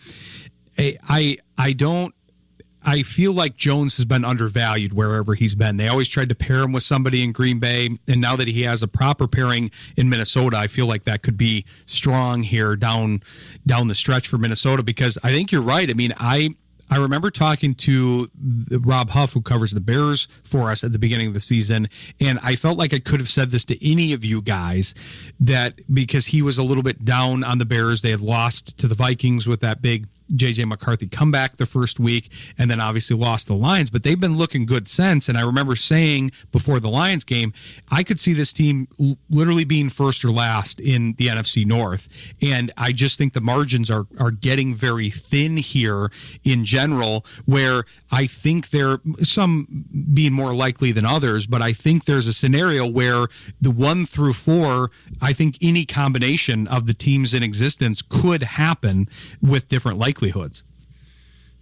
S2: I feel like Jones has been undervalued wherever he's been. They always tried to pair him with somebody in Green Bay, and now that he has a proper pairing in Minnesota, I feel like that could be strong here down the stretch for Minnesota, because I think you're right. I mean, I remember talking to Rob Huff, who covers the Bears for us at the beginning of the season, and I felt like I could have said this to any of you guys, that because he was a little bit down on the Bears, they had lost to the Vikings with that big J.J. McCarthy comeback the first week, and then obviously lost the Lions, but they've been looking good since. And I remember saying before the Lions game, I could see this team literally being first or last in the NFC North. And I just think the margins are getting very thin here in general, where I think they're some being more likely than others, but I think there's a scenario where the 1 through 4, I think any combination of the teams in existence could happen with different likelihoods.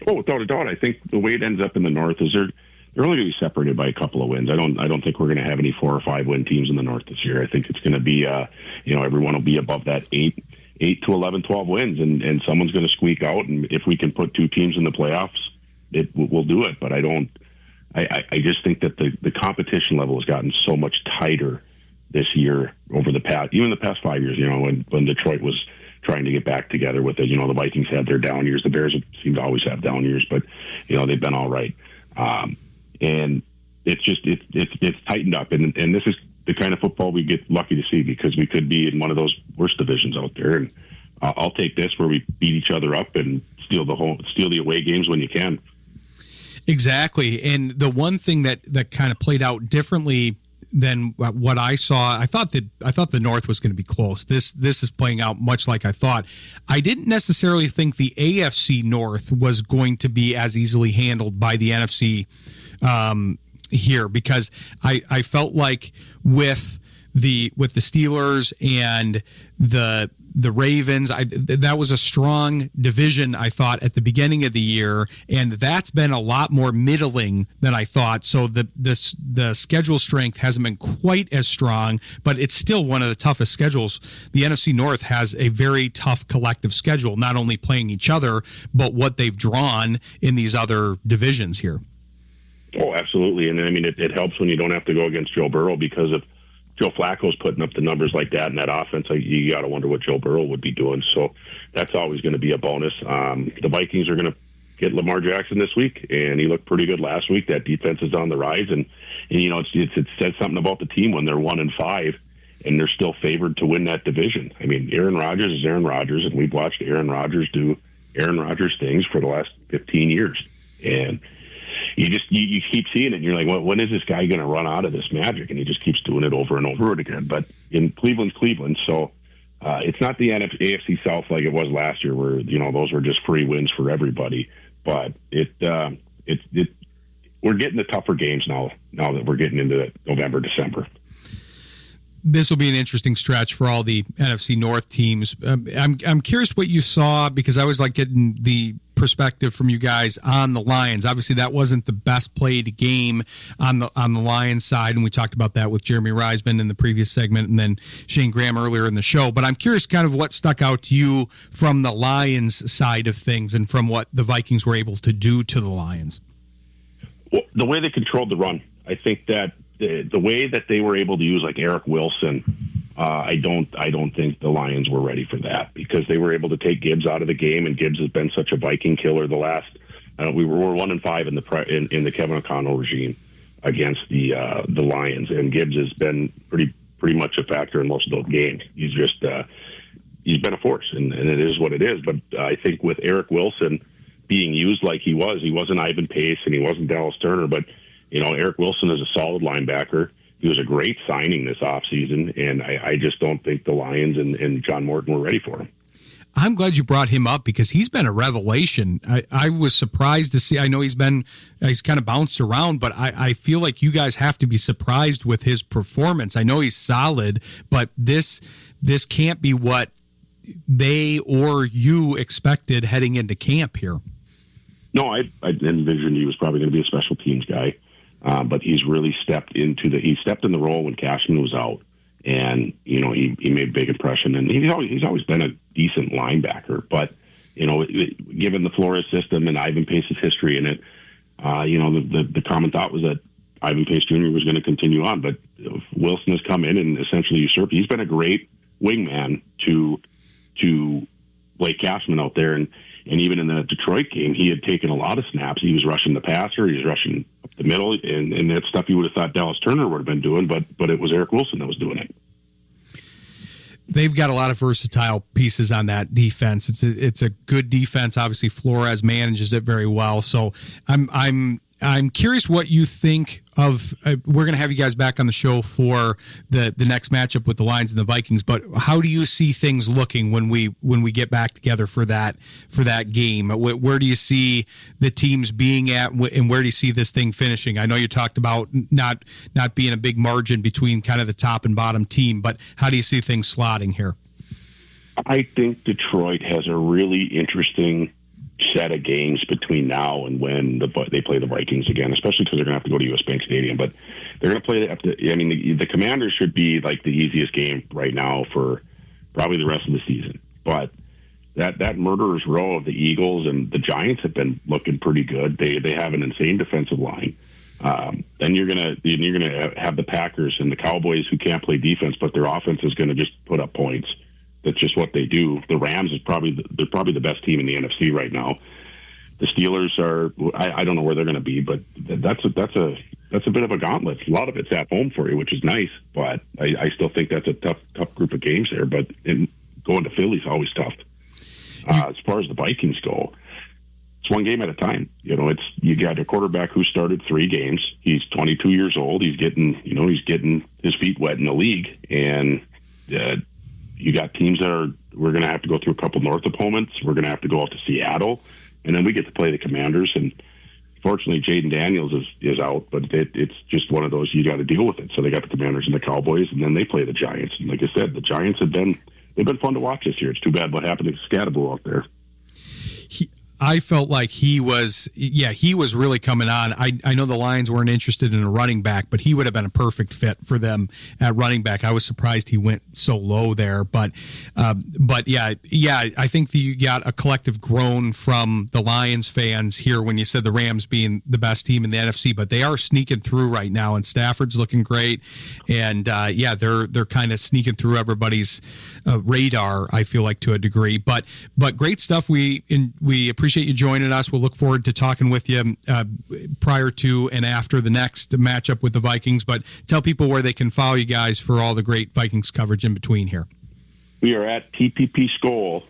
S5: Oh, without a doubt. I think the way it ends up in the North is they're only going to be separated by a couple of wins. I don't think we're going to have any 4 or 5 win teams in the North this year. I think it's going to be, everyone will be above that 8 to 11, 12 wins, and someone's going to squeak out. And if we can put 2 teams in the playoffs, we'll do it. But I just think that the competition level has gotten so much tighter this year over the past 5 years. When Detroit was trying to get back together with it, the Vikings had their down years. The Bears seem to always have down years, but they've been all right. And it's tightened up, and this is the kind of football we get lucky to see, because we could be in one of those worst divisions out there. And I'll take this where we beat each other up and steal the away games when you can. Exactly.
S2: And the one thing that kind of played out differently than what I saw, I thought the North was going to be close. This is playing out much like I thought. I didn't necessarily think the AFC North was going to be as easily handled by the NFC here, because I felt like with the Steelers and the Ravens, that was a strong division, I thought, at the beginning of the year, and that's been a lot more middling than I thought. So the schedule strength hasn't been quite as strong, but it's still one of the toughest schedules. The NFC North has a very tough collective schedule, not only playing each other, but what they've drawn in these other divisions here.
S5: Oh, absolutely. And I mean, it helps when you don't have to go against Joe Burrow, because if Joe Flacco's putting up the numbers like that in that offense, you got to wonder what Joe Burrow would be doing. So that's always going to be a bonus. The Vikings are going to get Lamar Jackson this week, and he looked pretty good last week. That defense is on the rise, and it says something about the team when they're 1-5 and they're still favored to win that division. I mean, Aaron Rodgers is Aaron Rodgers, and we've watched Aaron Rodgers do Aaron Rodgers things for the last 15 years, and you keep seeing it, and you're like, well, when is this guy going to run out of this magic? And he just keeps doing it over and over again. But in Cleveland, so it's not the AFC South like it was last year, where those were just free wins for everybody. But we're getting the tougher games now that we're getting into November, December.
S2: This will be an interesting stretch for all the NFC North teams. I'm curious what you saw, because I was like getting the perspective from you guys on the Lions. Obviously, that wasn't the best played game on the Lions side, and we talked about that with Jeremy Reisman in the previous segment, and then Shayne Graham earlier in the show. But I'm curious kind of what stuck out to you from the Lions side of things and from what the Vikings were able to do to the Lions.
S5: Well, the way they controlled the run, I think that the way that they were able to use like Eric Wilson, I don't think the Lions were ready for that, because they were able to take Gibbs out of the game, and Gibbs has been such a Viking killer the last. We were 1-5 in the Kevin O'Connell regime against the Lions, and Gibbs has been pretty much a factor in most of those games. He's just he's been a force, and it is what it is. But I think with Eric Wilson being used like he wasn't Ivan Pace and he wasn't Dallas Turner, but Eric Wilson is a solid linebacker. He was a great signing this offseason, and I just don't think the Lions and John Morton were ready for him.
S2: I'm glad you brought him up, because he's been a revelation. I was surprised to see. I know he's kind of bounced around, but I feel like you guys have to be surprised with his performance. I know he's solid, but this can't be what they or you expected heading into camp here. No,
S5: I envisioned he was probably going to be a special teams guy. But he's really stepped in the role when Cashman was out, and he made a big impression. And he's always been a decent linebacker. But given the Flores system and Ivan Pace's history in it, the common thought was that Ivan Pace Jr. was going to continue on. But Wilson has come in and essentially usurped. He's been a great wingman to Blake Cashman out there, and even in the Detroit game, he had taken a lot of snaps. He was rushing the passer, he was rushing up the middle, and that stuff you would have thought Dallas Turner would have been doing, but it was Eric Wilson that was doing it.
S2: They've got a lot of versatile pieces on that defense. It's a good defense. Obviously, Flores manages it very well. So I'm curious what you think of. We're going to have you guys back on the show for the next matchup with the Lions and the Vikings. But how do you see things looking when we get back together for that game? Where do you see the teams being at, and where do you see this thing finishing? I know you talked about not being a big margin between kind of the top and bottom team, but how do you see things slotting here?
S5: I think Detroit has a really interesting set of games between now and when they play the Vikings again, especially because they're going to have to go to U.S. Bank Stadium. But they're going to play the Commanders should be like the easiest game right now for probably the rest of the season. But that murderer's row of the Eagles and the Giants have been looking pretty good. They have an insane defensive line. Then you're gonna have the Packers and the Cowboys who can't play defense, but their offense is going to just put up points. That's just what they do. The Rams is probably the best team in the NFC right now. The Steelers are. I don't know where they're going to be, but that's a bit of a gauntlet. A lot of it's at home for you, which is nice, but I still think that's a tough group of games there. But going to Philly is always tough. As far as the Vikings go, it's one game at a time. You got a quarterback who started 3 games. He's 22 years old. He's getting his feet wet in the league, and you got teams we're going to have to go through a couple North opponents. We're going to have to go out to Seattle, and then we get to play the Commanders. And fortunately, Jaden Daniels is out, but it's just one of those you got to deal with it. So they got the Commanders and the Cowboys, and then they play the Giants. And like I said, the Giants they've been fun to watch this year. It's too bad what happened to Scatterbull out there.
S2: I felt like he was really coming on. I know the Lions weren't interested in a running back, but he would have been a perfect fit for them at running back. I was surprised he went so low there, but yeah, I think that you got a collective groan from the Lions fans here when you said the Rams being the best team in the NFC, but they are sneaking through right now, and Stafford's looking great, and they're kind of sneaking through everybody's radar. I feel like to a degree, but great stuff. We appreciate you joining us. We'll look forward to talking with you prior to and after the next matchup with the Vikings. But tell people where they can follow you guys for all the great Vikings coverage in between here.
S5: We are at TPP Skol,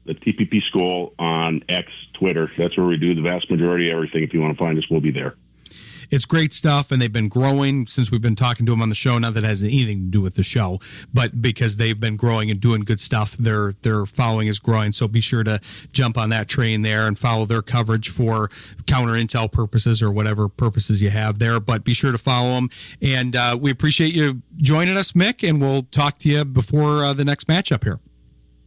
S5: the TPP Skol on X, Twitter. That's where we do the vast majority of everything. If you want to find us, we'll be there.
S2: It's great stuff, and they've been growing since we've been talking to them on the show. Not that it has anything to do with the show, but because they've been growing and doing good stuff, their following is growing. So be sure to jump on that train there and follow their coverage for counter intel purposes or whatever purposes you have there. But be sure to follow them, and we appreciate you joining us, Mick, and we'll talk to you before the next matchup here.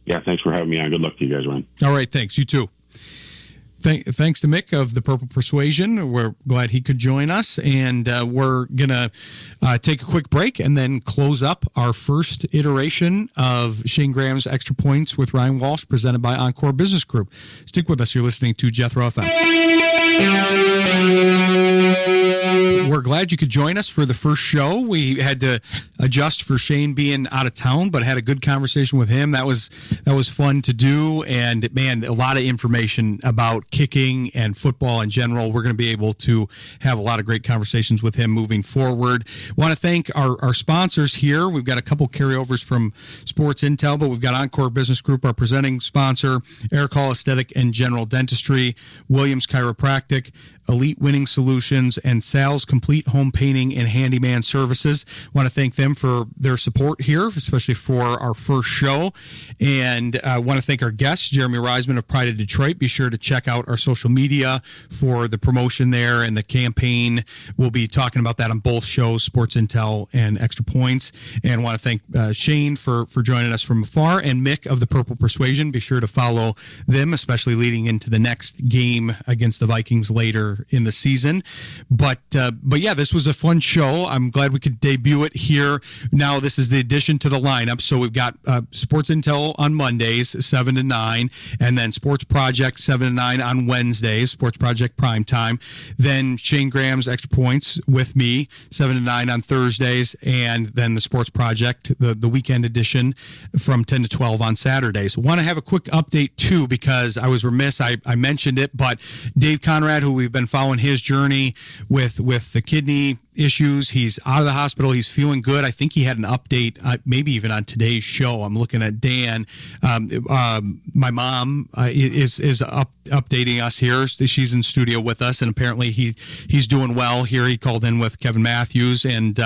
S5: Yeah, thanks for having me on. Good luck to you guys, Ryan.
S2: All right, thanks. You too. Thanks to Mick of the Purple Persuasion. We're glad he could join us, and we're going to take a quick break and then close up our first iteration of Shayne Graham's Extra Points with Ryan Walsh, presented by Encore Business Group. Stick with us. You're listening to Jethro FM. We're glad you could join us for the first show. We had to adjust for Shayne being out of town, but had a good conversation with him. That was fun to do, and man, a lot of information about kicking and football in general. We're going to be able to have a lot of great conversations with him moving forward. Want to thank our sponsors here. We've got a couple carryovers from Sports Intel, but we've got Encore Business Group, our presenting sponsor, Eric Hall Aesthetic and General Dentistry, Williams Chiropractic, Elite Winning Solutions, and Sal's Complete Home Painting and Handyman Services. Want to thank them for their support here, especially for our first show. And I want to thank our guests, Jeremy Reisman of Pride of Detroit. Be sure to check out our social media for the promotion there and the campaign. We'll be talking about that on both shows, Sports Intel and Extra Points. And want to thank Shayne for joining us from afar, and Mick of the Purple Persuasion. Be sure to follow them, especially leading into the next game against the Vikings later in the season. But yeah, this was a fun show. I'm glad we could debut it here. Now this is the addition to the lineup. So we've got Sports Intel on Mondays, 7 to 9, and then Sports Project 7 to 9 on Wednesdays, Sports Project Prime Time. Then Shayne Graham's Extra Points with me, 7 to 9 on Thursdays, and then the Sports Project, the weekend edition, from 10 to 12 on Saturdays. Want to have a quick update too, because I was remiss. I mentioned it, but Dave Conrad, who we've been following his journey with the kidney issues, he's out of the hospital. He's feeling good. I think he had an update, maybe even on today's show. I'm looking at Dan. My mom is updating us here. She's in studio with us, and apparently he's doing well here. He called in with Kevin Matthews, and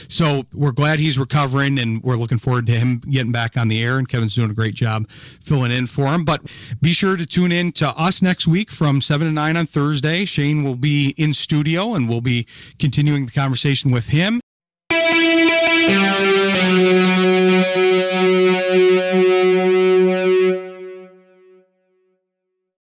S2: so we're glad he's recovering, and we're looking forward to him getting back on the air. And Kevin's doing a great job filling in for him. But be sure to tune in to us next week from 7 to 9 on Thursday. Shayne will be in studio, and we'll be continuing the conversation with him.